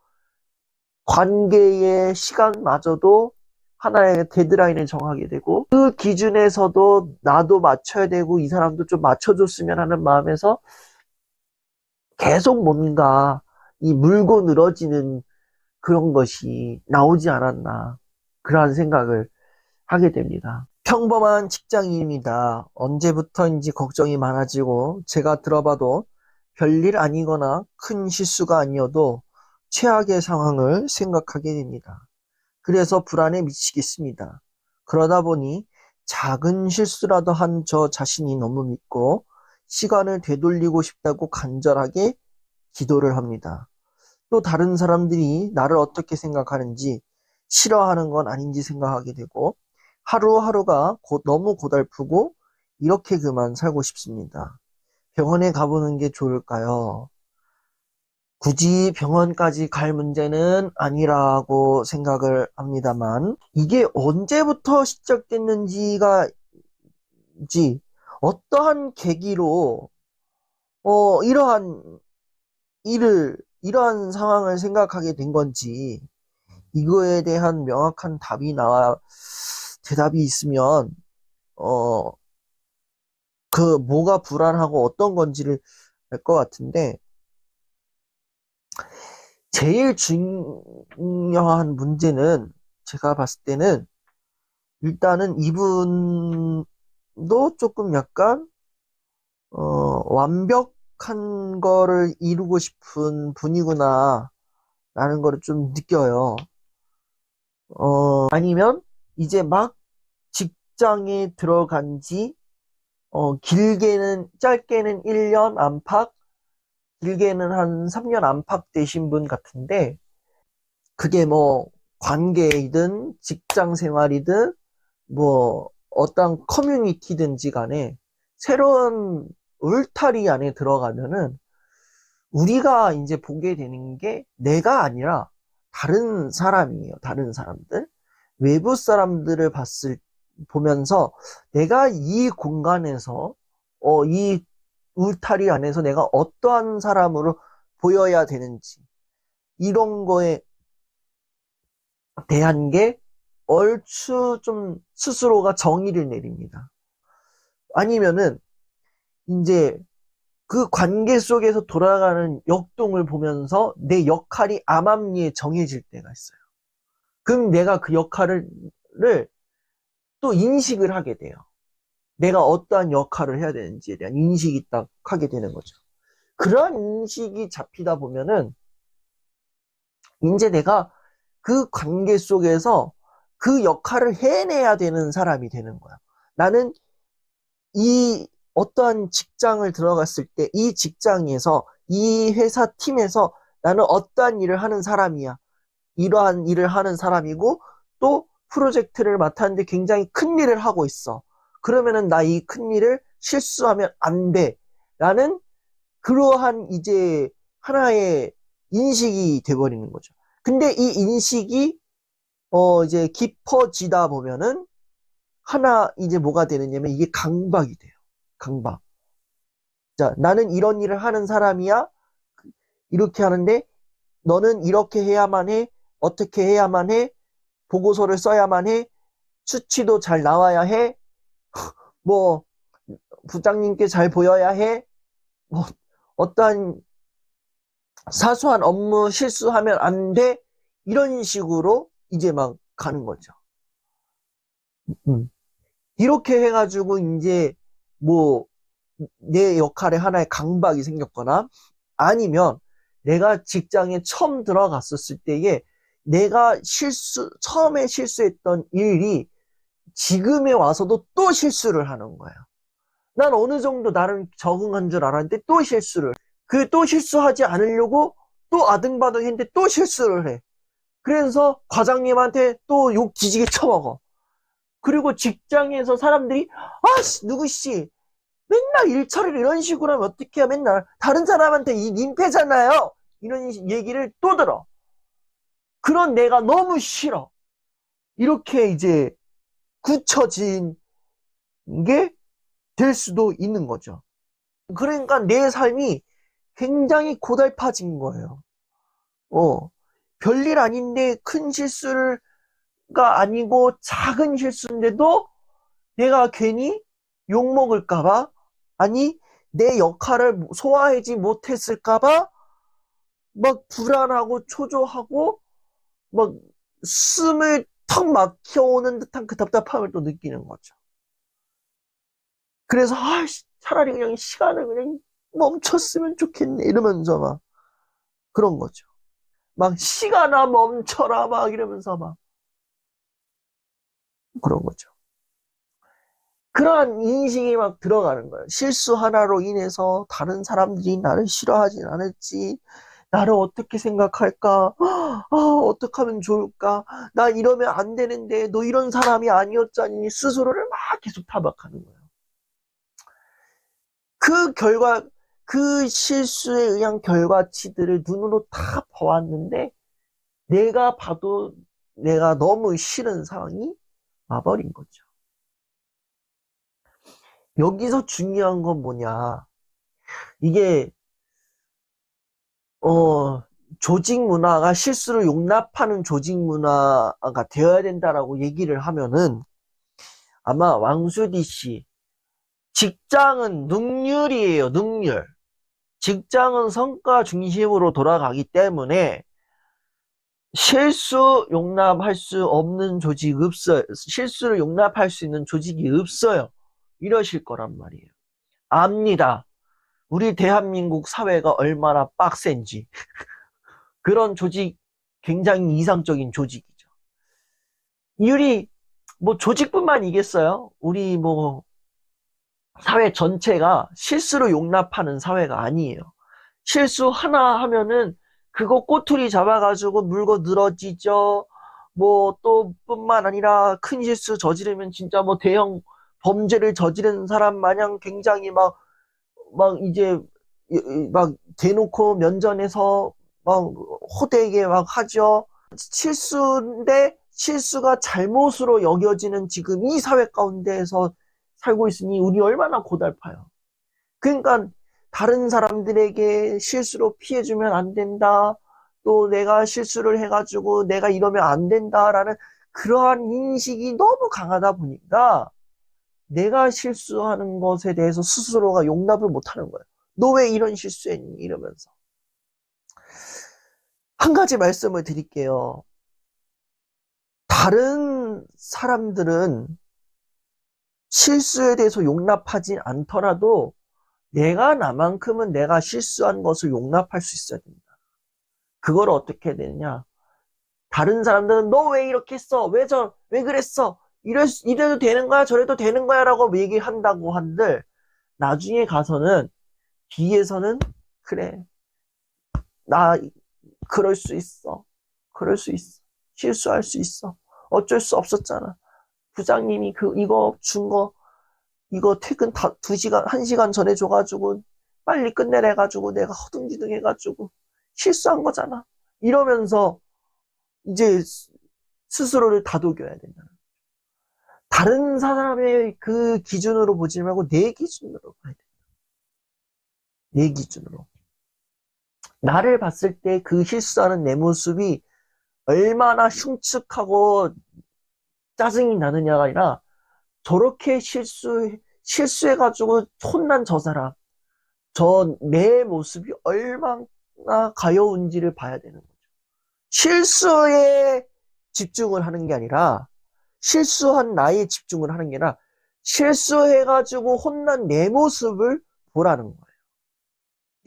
관계의 시간마저도 하나의 데드라인을 정하게 되고, 그 기준에서도 나도 맞춰야 되고 이 사람도 좀 맞춰줬으면 하는 마음에서 계속 뭔가 이 물고 늘어지는 그런 것이 나오지 않았나, 그러한 생각을 하게 됩니다. 평범한 직장인입니다. 언제부터인지 걱정이 많아지고, 제가 들어봐도 별일 아니거나 큰 실수가 아니어도 최악의 상황을 생각하게 됩니다. 그래서 불안에 미치겠습니다. 그러다 보니 작은 실수라도 한 저 자신이 너무 믿고 시간을 되돌리고 싶다고 간절하게 기도를 합니다. 또 다른 사람들이 나를 어떻게 생각하는지, 싫어하는 건 아닌지 생각하게 되고, 하루하루가 너무 고달프고 이렇게 그만 살고 싶습니다. 병원에 가보는 게 좋을까요? 굳이 병원까지 갈 문제는 아니라고 생각을 합니다만, 이게 언제부터 시작됐는지가, 어떠한 계기로 이러한 이러한 상황을 생각하게 된 건지, 이거에 대한 명확한 대답이 있으면, 그 뭐가 불안하고 어떤 건지를 알 것 같은데, 제일 중요한 문제는 제가 봤을 때는, 일단은 이분도 조금 약간 완벽한 거를 이루고 싶은 분이구나 라는 거를 좀 느껴요. 아니면 이제 막 직장에 들어간 지 짧게는 1년 안팎, 길게는 한 3년 안팎 되신 분 같은데, 그게 뭐 관계이든 직장 생활이든 뭐 어떤 커뮤니티든지 간에 새로운 울타리 안에 들어가면은 우리가 이제 보게 되는 게 내가 아니라 다른 사람이에요. 다른 사람들. 외부 사람들을 보면서 내가 이 공간에서, 이 울타리 안에서 내가 어떠한 사람으로 보여야 되는지, 이런 거에 대한 게 얼추 좀 스스로가 정의를 내립니다. 아니면은 이제 그 관계 속에서 돌아가는 역동을 보면서 내 역할이 암암리에 정해질 때가 있어요. 그럼 내가 그 역할을 또 인식을 하게 돼요. 내가 어떠한 역할을 해야 되는지에 대한 인식이 딱 하게 되는 거죠. 그러한 인식이 잡히다 보면은 이제 내가 그 관계 속에서 그 역할을 해내야 되는 사람이 되는 거야. 나는 이 어떠한 직장을 들어갔을 때 이 직장에서, 이 회사 팀에서 나는 어떠한 일을 하는 사람이야. 이러한 일을 하는 사람이고, 또 프로젝트를 맡았는데 굉장히 큰 일을 하고 있어. 그러면은 나 이 큰 일을 실수하면 안 돼. 라는 그러한 이제 하나의 인식이 돼버리는 거죠. 근데 이 인식이 이제 깊어지다 보면은 하나 이제 뭐가 되느냐면 이게 강박이 돼요. 강박. 자, 나는 이런 일을 하는 사람이야. 이렇게 하는데 너는 이렇게 해야만 해. 어떻게 해야만 해. 보고서를 써야만 해. 수치도 잘 나와야 해. 뭐 부장님께 잘 보여야 해. 뭐 어떠한 사소한 업무 실수하면 안 돼. 이런 식으로 이제 막 가는 거죠. 음. 이렇게 해가지고 이제 뭐 내 역할에 하나의 강박이 생겼거나, 아니면 내가 직장에 처음 들어갔었을 때에 내가 처음에 실수했던 일이 지금에 와서도 또 실수를 하는 거예요. 난 어느 정도 나름 적응한 줄 알았는데 또 실수를. 또 실수하지 않으려고 또 아등바등 했는데 또 실수를 해. 그래서 과장님한테 또 욕 뒤지게 쳐먹어. 그리고 직장에서 사람들이, 아씨, 누구씨, 맨날 일 처리를 이런 식으로 하면 어떡해요, 맨날. 다른 사람한테 이 민폐잖아요. 이런 얘기를 또 들어. 그런 내가 너무 싫어. 이렇게 이제 굳혀진 게 될 수도 있는 거죠. 그러니까 내 삶이 굉장히 고달파진 거예요. 별일 아닌데 큰 실수가 아니고 작은 실수인데도 내가 괜히 욕먹을까봐, 아니, 내 역할을 소화하지 못했을까봐 막 불안하고 초조하고 막 숨을 턱 막혀오는 듯한 그 답답함을 또 느끼는 거죠. 그래서 차라리 그냥 시간을 그냥 멈췄으면 좋겠네 이러면서 막 그런 거죠. 막 시간아 멈춰라 막 이러면서 막 그런 거죠. 그러한 인식이 막 들어가는 거예요. 실수 하나로 인해서 다른 사람들이 나를 싫어하진 않을지, 나를 어떻게 생각할까? 어떻게 하면 좋을까? 나 이러면 안 되는데, 너 이런 사람이 아니었잖니? 스스로를 막 계속 타박하는 거예요. 그 결과, 그 실수에 의한 결과치들을 눈으로 다 보았는데, 내가 봐도 내가 너무 싫은 상황이 와버린 거죠. 여기서 중요한 건 뭐냐. 이게, 조직 문화가 실수를 용납하는 조직 문화가 되어야 된다라고 얘기를 하면은 아마 왕수디 씨, 직장은 능률이에요, 능률. 직장은 성과 중심으로 돌아가기 때문에 실수 용납할 수 없는 조직 없어요. 실수를 용납할 수 있는 조직이 없어요. 이러실 거란 말이에요. 압니다. 우리 대한민국 사회가 얼마나 빡센지. 그런 조직, 굉장히 이상적인 조직이죠. 우리 뭐 조직뿐만이겠어요? 우리 뭐 사회 전체가 실수를 용납하는 사회가 아니에요. 실수 하나 하면은 그거 꼬투리 잡아가지고 물고 늘어지죠. 뭐 또 뿐만 아니라 큰 실수 저지르면 진짜 뭐 대형 범죄를 저지른 사람 마냥 굉장히 막 이제 막 대놓고 면전에서 막 호되게 막 하죠. 실수인데 실수가 잘못으로 여겨지는 지금 이 사회 가운데에서 살고 있으니 우리 얼마나 고달파요. 그러니까 다른 사람들에게 실수로 피해주면 안 된다. 또 내가 실수를 해가지고 내가 이러면 안 된다라는 그러한 인식이 너무 강하다 보니까 내가 실수하는 것에 대해서 스스로가 용납을 못하는 거예요. 너 왜 이런 실수했니? 이러면서. 한 가지 말씀을 드릴게요. 다른 사람들은 실수에 대해서 용납하지 않더라도 내가 나만큼은 내가 실수한 것을 용납할 수 있어야 된다. 그걸 어떻게 해야 되느냐? 다른 사람들은 너 왜 이렇게 했어? 왜 그랬어? 이래도 되는 거야? 저래도 되는 거야? 라고 얘기한다고 한들 나중에 가서는 뒤에서는 그래. 나 그럴 수 있어. 그럴 수 있어. 실수할 수 있어. 어쩔 수 없었잖아. 부장님이 이거 준 거, 이거 퇴근 2시간, 1시간 전에 줘가지고 빨리 끝내래가지고 내가 허둥지둥 해가지고 실수한 거잖아. 이러면서 이제 스스로를 다독여야 된다. 다른 사람의 그 기준으로 보지 말고 내 기준으로 봐야 돼. 내 기준으로. 나를 봤을 때 그 실수하는 내 모습이 얼마나 흉측하고 짜증이 나느냐가 아니라 저렇게 실수해가지고 혼난 저 사람, 내 모습이 얼마나 가여운지를 봐야 되는 거죠. 실수에 집중을 하는 게 아니라, 실수한 나에 집중을 하는 게 아니라, 실수해가지고 혼난 내 모습을 보라는 거예요.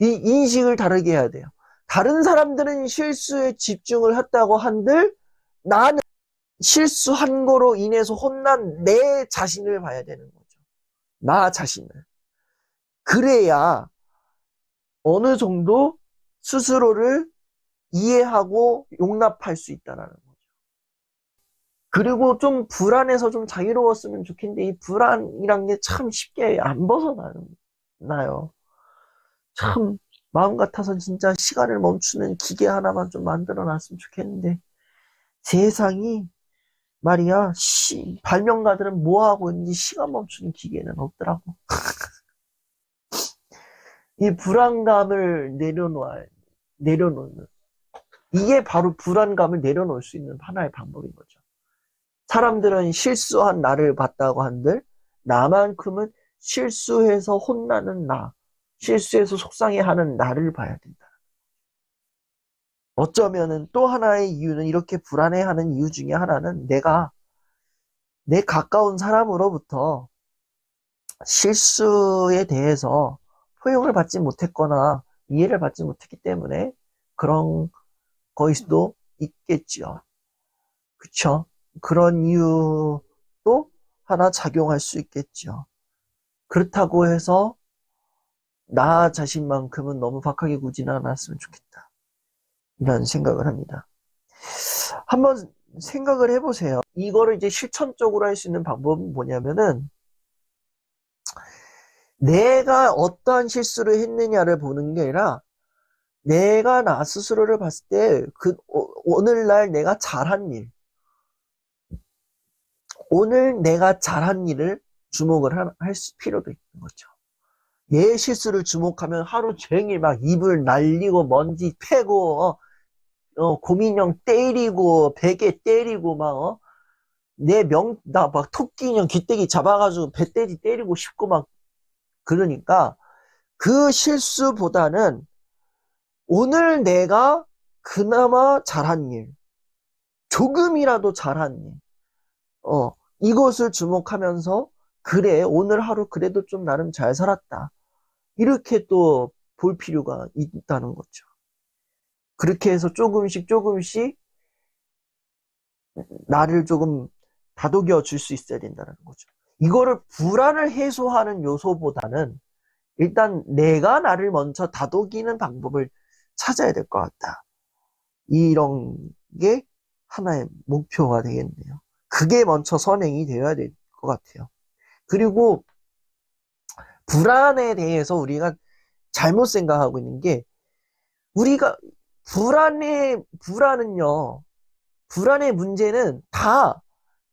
이 인식을 다르게 해야 돼요. 다른 사람들은 실수에 집중을 했다고 한들, 나는 실수한 거로 인해서 혼난 내 자신을 봐야 되는 거죠. 나 자신을. 그래야 어느 정도 스스로를 이해하고 용납할 수 있다는 거죠. 그리고 좀 불안해서 좀 자유로웠으면 좋겠는데 이 불안이란 게 참 쉽게 안 벗어나요. 참 마음 같아서 진짜 시간을 멈추는 기계 하나만 좀 만들어 놨으면 좋겠는데 세상이 말이야 발명가들은 뭐 하고 있는지 시간 멈추는 기계는 없더라고. 이 불안감을 내려놓는. 이게 바로 불안감을 내려놓을 수 있는 하나의 방법인 거죠. 사람들은 실수한 나를 봤다고 한들 나만큼은 실수해서 혼나는 나, 실수해서 속상해하는 나를 봐야 된다. 어쩌면은 또 하나의 이유는 이렇게 불안해하는 이유 중에 하나는 내가 내 가까운 사람으로부터 실수에 대해서 포용을 받지 못했거나 이해를 받지 못했기 때문에 그런 거일 수도 있겠죠. 그쵸? 그런 이유도 하나 작용할 수 있겠죠. 그렇다고 해서 나 자신만큼은 너무 박하게 구지는 않았으면 좋겠다. 이런 생각을 합니다. 한번 생각을 해보세요. 이거를 이제 실천적으로 할 수 있는 방법은 뭐냐면은 내가 어떠한 실수를 했느냐를 보는 게 아니라 내가 나 스스로를 봤을 때 오늘날 내가 잘한 일, 오늘 내가 잘한 일을 주목을 할 필요도 있는 거죠. 내 실수를 주목하면 하루 종일 막 이불 날리고 먼지 패고 고민형 때리고 베개 때리고 막 나 막 토끼 인형 귀때기 잡아가지고 배때기 때리고 싶고 막 그러니까 그 실수보다는 오늘 내가 그나마 잘한 일, 조금이라도 잘한 일, 이것을 주목하면서 그래 오늘 하루 그래도 좀 나름 잘 살았다. 이렇게 또 볼 필요가 있다는 거죠. 그렇게 해서 조금씩 나를 조금 다독여 줄 수 있어야 된다는 거죠. 이거를 불안을 해소하는 요소보다는 일단 내가 나를 먼저 다독이는 방법을 찾아야 될 것 같다. 이런 게 하나의 목표가 되겠네요. 그게 먼저 선행이 되어야 될 것 같아요. 그리고 불안에 대해서 우리가 잘못 생각하고 있는 게 우리가 불안의 문제는 다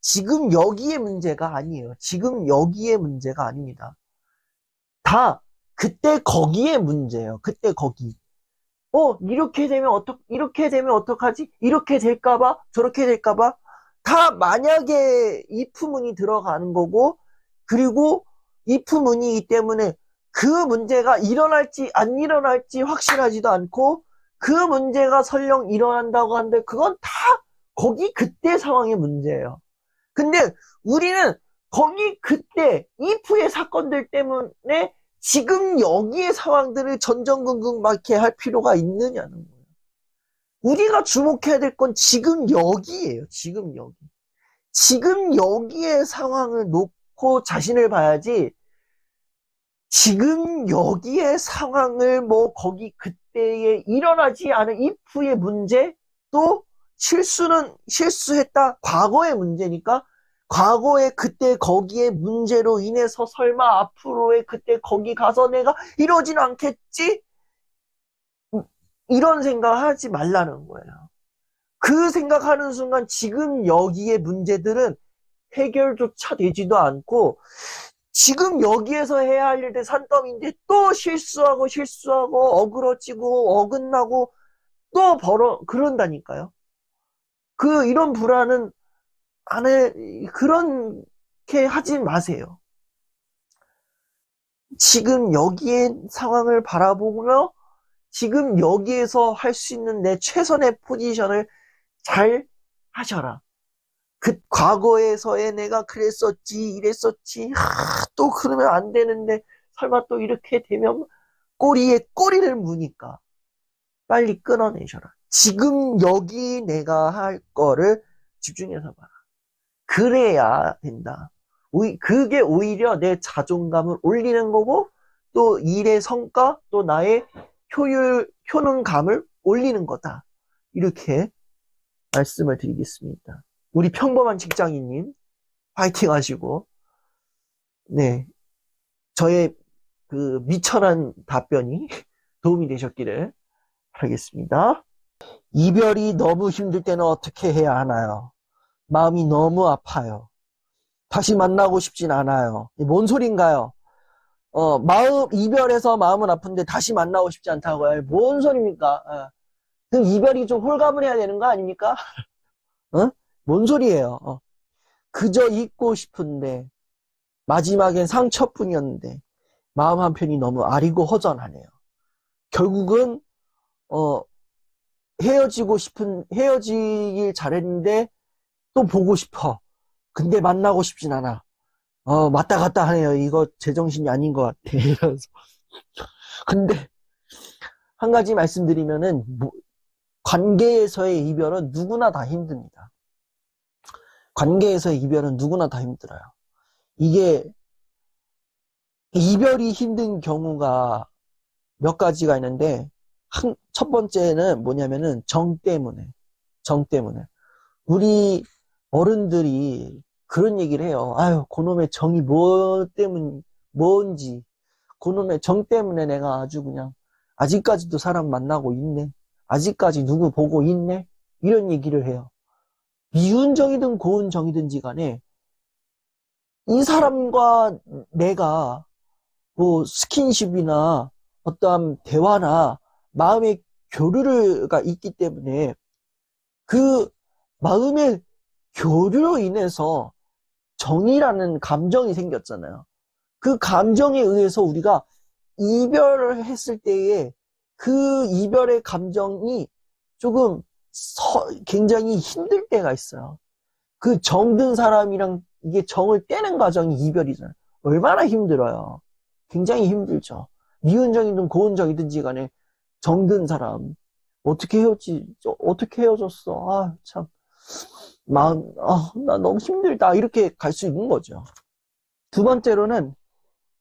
지금 여기의 문제가 아니에요. 지금 여기의 문제가 아닙니다. 다 그때 거기의 문제예요. 그때 거기. 이렇게 되면 어떡하지? 이렇게 될까봐? 저렇게 될까봐? 다 만약에 if문이 들어가는 거고, 그리고 if문이기 때문에 그 문제가 일어날지 안 일어날지 확실하지도 않고, 그 문제가 설령 일어난다고 하는데, 그건 다 거기 그때 상황의 문제예요. 근데 우리는 거기 그때 if의 사건들 때문에 지금 여기의 상황들을 전전긍긍 막 이렇게 할 필요가 있느냐는 거예요. 우리가 주목해야 될 건 지금 여기예요. 지금 여기. 지금 여기의 상황을 놓고 자신을 봐야지 지금 여기의 상황을 뭐 거기 그때에 일어나지 않은 if의 문제 또 실수했다 과거의 문제니까 과거에 그때 거기에 문제로 인해서 설마 앞으로의 그때 거기 가서 내가 이러진 않겠지? 이런 생각하지 말라는 거예요. 그 생각하는 순간 지금 여기에 문제들은 해결조차 되지도 않고 지금 여기에서 해야 할 일들 산더미인데 또 실수하고 어그러지고 어긋나고 또 그런다니까요. 이런 불안은 그렇게 하지 마세요. 지금 여기의 상황을 바라보며 지금 여기에서 할 수 있는 내 최선의 포지션을 잘 하셔라. 과거에서의 내가 그랬었지, 이랬었지, 또 그러면 안 되는데, 설마 또 이렇게 되면 꼬리에 꼬리를 무니까 빨리 끊어내셔라. 지금 여기 내가 할 거를 집중해서 봐라. 그래야 된다. 그게 오히려 내 자존감을 올리는 거고, 또 일의 성과, 또 나의 효능감을 올리는 거다. 이렇게 말씀을 드리겠습니다. 우리 평범한 직장인님, 파이팅 하시고, 네. 저의 미천한 답변이 도움이 되셨기를 바라겠습니다. 이별이 너무 힘들 때는 어떻게 해야 하나요? 마음이 너무 아파요. 다시 만나고 싶진 않아요. 뭔 소린가요? 이별해서 마음은 아픈데 다시 만나고 싶지 않다고요. 뭔 소리입니까? 그럼 이별이 좀 홀가분해야 되는 거 아닙니까? 어? 뭔 소리예요? 그저 잊고 싶은데, 마지막엔 상처뿐이었는데, 마음 한편이 너무 아리고 허전하네요. 결국은, 어, 헤어지길 잘했는데, 또 보고 싶어. 근데 만나고 싶진 않아. 맞다 갔다 하네요. 이거 제정신이 아닌 것 같아. 이러면서. 근데, 한 가지 말씀드리면은, 관계에서의 이별은 누구나 다 힘듭니다. 관계에서의 이별은 누구나 다 힘들어요. 이게, 이별이 힘든 경우가 몇 가지가 있는데, 첫 번째는 뭐냐면은 정 때문에. 우리 어른들이 그런 얘기를 해요. 아유, 그놈의 정이 뭔지. 그놈의 정 때문에 내가 아주 그냥, 아직까지도 사람 만나고 있네. 아직까지 누구 보고 있네. 이런 얘기를 해요. 미운 정이든 고운 정이든지 간에, 이 사람과 내가 뭐 스킨십이나 어떠한 대화나 마음의 교류가 있기 때문에 그 마음의 교류로 인해서 정이라는 감정이 생겼잖아요. 그 감정에 의해서 우리가 이별을 했을 때에 그 이별의 감정이 조금 굉장히 힘들 때가 있어요. 그 정든 사람이랑 이게 정을 떼는 과정이 이별이잖아요. 얼마나 힘들어요. 굉장히 힘들죠. 미운 정이든 고운 정이든지 간에 정든 사람. 어떻게 헤어졌어? 아, 참. 나 너무 힘들다. 이렇게 갈 수 있는 거죠. 두 번째로는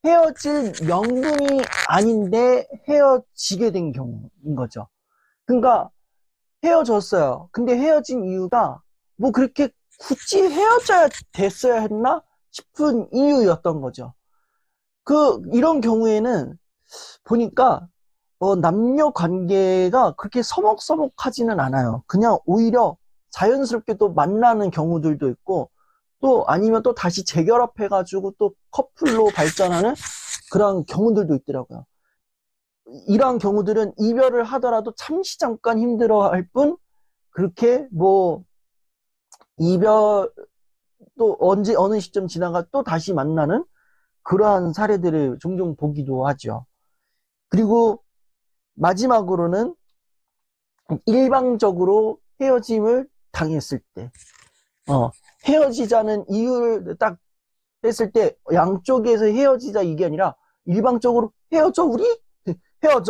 헤어질 명분이 아닌데 헤어지게 된 경우인 거죠. 그러니까 헤어졌어요. 근데 헤어진 이유가 뭐 그렇게 굳이 헤어져야 됐어야 했나 싶은 이유였던 거죠. 이런 경우에는 보니까 남녀 관계가 그렇게 서먹서먹하지는 않아요. 그냥 오히려 자연스럽게 또 만나는 경우들도 있고, 또 아니면 또 다시 재결합해가지고 또 커플로 발전하는 그런 경우들도 있더라고요. 이러한 경우들은 이별을 하더라도 잠시 잠깐 힘들어할 뿐, 그렇게 뭐 이별 또 어느 시점 지나가 또 다시 만나는 그러한 사례들을 종종 보기도 하죠. 그리고 마지막으로는 일방적으로 헤어짐을 당했을 때, 헤어지자는 이유를 딱 했을 때 양쪽에서 헤어지자 이게 아니라 일방적으로 헤어져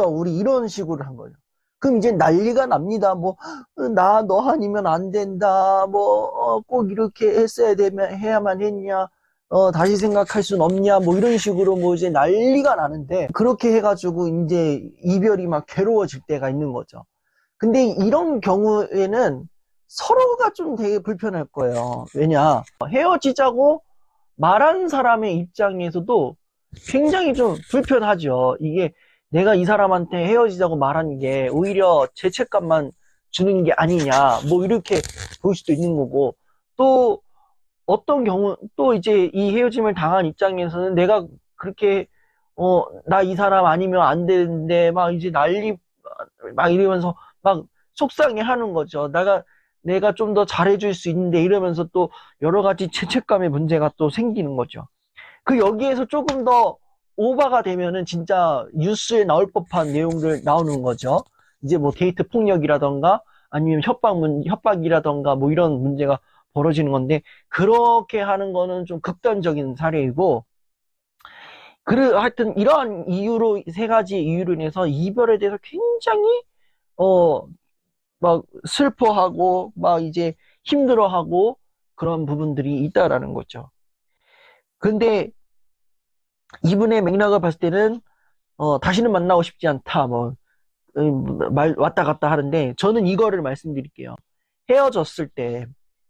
우리 이런 식으로 한 거예요. 그럼 이제 난리가 납니다. 뭐 너 아니면 안 된다. 뭐 꼭 이렇게 해야만 했냐. 다시 생각할 순 없냐. 뭐 이런 식으로 뭐 이제 난리가 나는데 그렇게 해가지고 이제 이별이 막 괴로워질 때가 있는 거죠. 근데 이런 경우에는 서로가 좀 되게 불편할 거예요. 왜냐? 헤어지자고 말한 사람의 입장에서도 굉장히 좀 불편하죠. 이게 내가 이 사람한테 헤어지자고 말한 게 오히려 죄책감만 주는 게 아니냐, 뭐 이렇게 볼 수도 있는 거고, 또 어떤 경우, 또 이제 이 헤어짐을 당한 입장에서는 내가 그렇게, 나 이 사람 아니면 안 되는데, 막 이제 막 이러면서 막 속상해 하는 거죠. 내가 좀 더 잘해줄 수 있는데 이러면서 또 여러 가지 죄책감의 문제가 또 생기는 거죠. 여기에서 조금 더 오바가 되면은 진짜 뉴스에 나올 법한 내용들 나오는 거죠. 이제 뭐 데이트 폭력이라던가 아니면 협박이라던가 뭐 이런 문제가 벌어지는 건데 그렇게 하는 거는 좀 극단적인 사례이고 하여튼 이러한 이유로 세 가지 이유로 인해서 이별에 대해서 굉장히 막 슬퍼하고 막 이제 힘들어하고 그런 부분들이 있다라는 거죠. 근데 이분의 맥락을 봤을 때는 다시는 만나고 싶지 않다 뭐 왔다 갔다 하는데 저는 이거를 말씀드릴게요.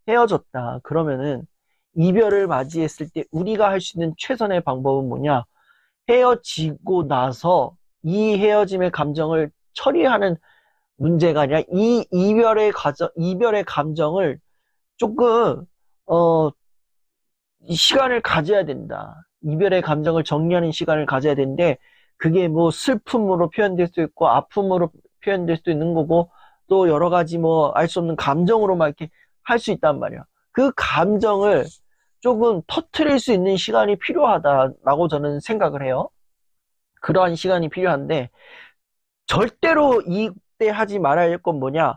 헤어졌다 그러면은 이별을 맞이했을 때 우리가 할 수 있는 최선의 방법은 뭐냐? 헤어지고 나서 이 헤어짐의 감정을 처리하는 문제가 아니라 이 이별의 감정을 조금 이 시간을 가져야 된다. 이별의 감정을 정리하는 시간을 가져야 되는데, 그게 뭐 슬픔으로 표현될 수도 있고, 아픔으로 표현될 수도 있는 거고, 또 여러 가지 뭐 알 수 없는 감정으로 막 이렇게 할 수 있단 말이야. 그 감정을 조금 터트릴 수 있는 시간이 필요하다라고 저는 생각을 해요. 그러한 시간이 필요한데, 절대로 이때 하지 말아야 할 건 뭐냐?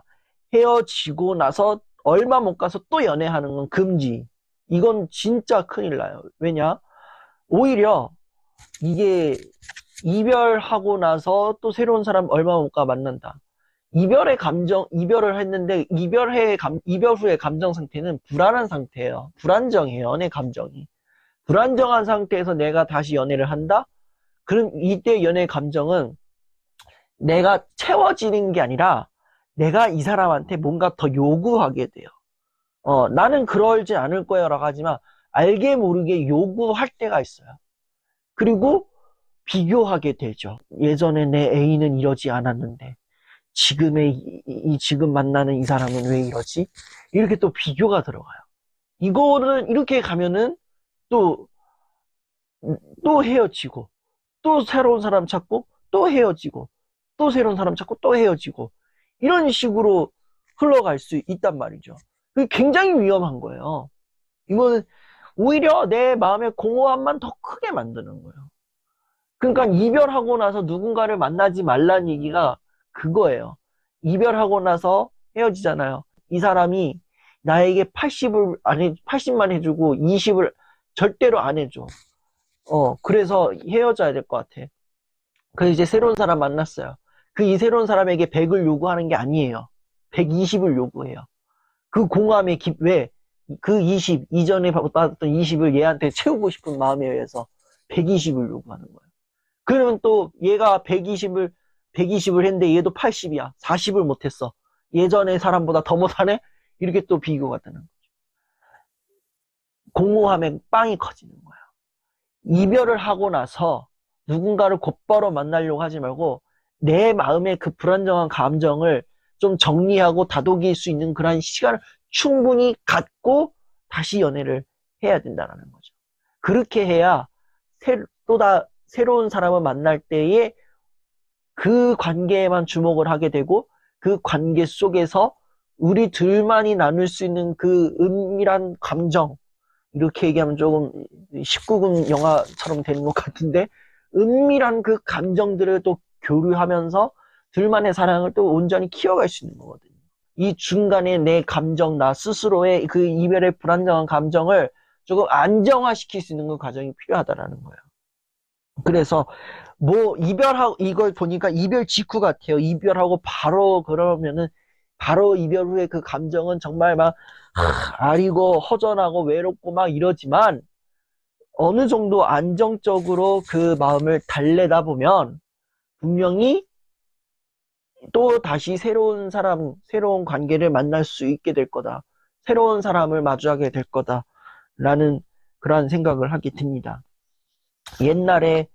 헤어지고 나서 얼마 못 가서 또 연애하는 건 금지. 이건 진짜 큰일 나요. 왜냐? 오히려 이게 이별하고 나서 또 새로운 사람 얼마 못 가 만난다. 이별의 감정, 이별을 했는데 이별 후의 감정 상태는 불안한 상태예요. 불안정해요, 연애 감정이. 불안정한 상태에서 내가 다시 연애를 한다? 그럼 이때 연애 감정은 내가 채워지는 게 아니라 내가 이 사람한테 뭔가 더 요구하게 돼요. 나는 그러지 않을 거야 라고 하지만 알게 모르게 요구할 때가 있어요. 그리고 비교하게 되죠. 예전에 내 애인은 이러지 않았는데 지금 만나는 이 사람은 왜 이러지? 이렇게 또 비교가 들어가요. 이거는 이렇게 가면은 또 헤어지고 또 새로운 사람 찾고 또 헤어지고 또 새로운 사람 찾고 또 헤어지고 이런 식으로 흘러갈 수 있단 말이죠. 그게 굉장히 위험한 거예요. 이거는 오히려 내 마음의 공허함만 더 크게 만드는 거예요. 그러니까 이별하고 나서 누군가를 만나지 말라는 얘기가 그거예요. 이별하고 나서 헤어지잖아요. 이 사람이 나에게 80만 해주고 20을 절대로 안 해줘. 그래서 헤어져야 될 것 같아. 그래서 이제 새로운 사람 만났어요. 이 새로운 사람에게 100을 요구하는 게 아니에요. 120을 요구해요. 그 공감의 왜? 그 20, 이전에 받았던 20을 얘한테 채우고 싶은 마음에 의해서 120을 요구하는 거예요. 그러면 또 얘가 120을 했는데 얘도 80이야. 40을 못했어. 예전의 사람보다 더 못하네? 이렇게 또 비교가 되는 거죠. 공허함의 빵이 커지는 거예요. 이별을 하고 나서 누군가를 곧바로 만나려고 하지 말고 내 마음의 그 불안정한 감정을 좀 정리하고 다독일 수 있는 그런 시간을 충분히 갖고 다시 연애를 해야 된다는 거죠. 그렇게 해야 새로운 사람을 만날 때에 그 관계에만 주목을 하게 되고 그 관계 속에서 우리 둘만이 나눌 수 있는 그 은밀한 감정, 이렇게 얘기하면 조금 19금 영화처럼 되는 것 같은데, 은밀한 그 감정들을 또 교류하면서 둘만의 사랑을 또 온전히 키워갈 수 있는 거거든요. 이 중간에 내 감정, 나 스스로의 그 이별의 불안정한 감정을 조금 안정화시킬 수 있는 그 과정이 필요하다라는 거예요. 그래서 뭐 이별하고, 이걸 보니까 이별 직후 같아요. 이별하고 바로 그러면은 바로 이별 후에 그 감정은 정말 막 아리고 허전하고 외롭고 막 이러지만 어느 정도 안정적으로 그 마음을 달래다 보면 분명히 또 다시 새로운 사람, 새로운 관계를 만날 수 있게 될 거다. 새로운 사람을 마주하게 될 거다라는 그런 생각을 하게 됩니다. 옛날에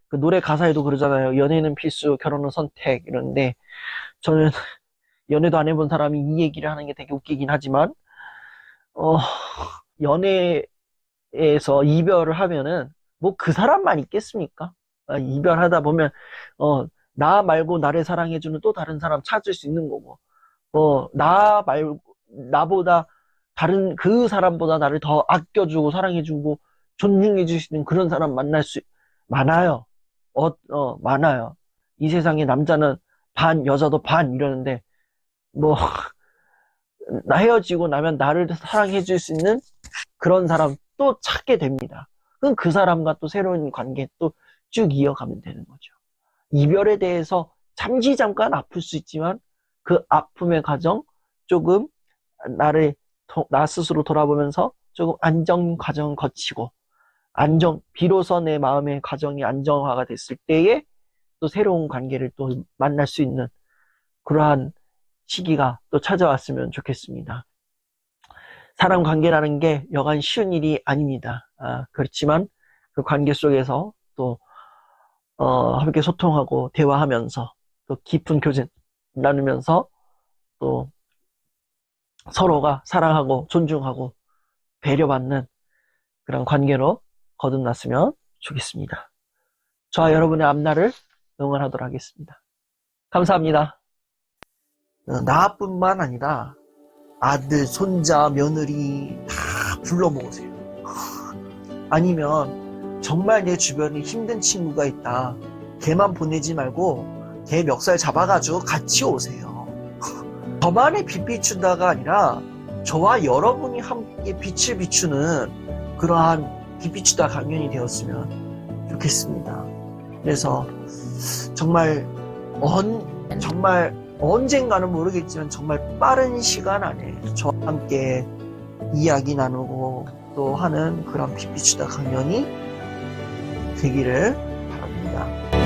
그 노래 가사에도 그러잖아요. 연애는 필수, 결혼은 선택 이런데 저는 연애도 안 해본 사람이 이 얘기를 하는 게 되게 웃기긴 하지만 연애에서 이별을 하면은 뭐 그 사람만 있겠습니까? 이별하다 보면 나 말고 나를 사랑해주는 또 다른 사람 찾을 수 있는 거고, 나보다 그 사람보다 나를 더 아껴주고 사랑해주고 존중해줄 수 있는 그런 사람 만날 수 많아요. 많아요. 이 세상에 남자는 반, 여자도 반 이러는데 뭐 나 헤어지고 나면 나를 사랑해줄 수 있는 그런 사람 또 찾게 됩니다. 그럼 그 사람과 또 새로운 관계 또 쭉 이어가면 되는 거죠. 이별에 대해서 잠깐 아플 수 있지만 그 아픔의 과정 조금 나 스스로 돌아보면서 조금 안정 과정을 거치고 비로소 내 마음의 과정이 안정화가 됐을 때에 또 새로운 관계를 또 만날 수 있는 그러한 시기가 또 찾아왔으면 좋겠습니다. 사람 관계라는 게 여간 쉬운 일이 아닙니다. 그렇지만 그 관계 속에서 또 함께 소통하고 대화하면서 또 깊은 교제 나누면서 또 서로가 사랑하고 존중하고 배려받는 그런 관계로 거듭났으면 좋겠습니다. 저와 여러분의 앞날을 응원하도록 하겠습니다. 감사합니다. 나뿐만 아니라 아들, 손자, 며느리 다 불러 모으세요. 아니면 정말 내 주변에 힘든 친구가 있다. 걔만 보내지 말고 걔 멱살 잡아가지고 같이 오세요. 저만의 빛 비춘다가 아니라 저와 여러분이 함께 빛을 비추는 그러한 빛 비추다 강연이 되었으면 좋겠습니다. 그래서 정말 언젠가는 모르겠지만 정말 빠른 시간 안에 저와 함께 이야기 나누고 또 하는 그런 빛 비추다 강연이 되기를 바랍니다.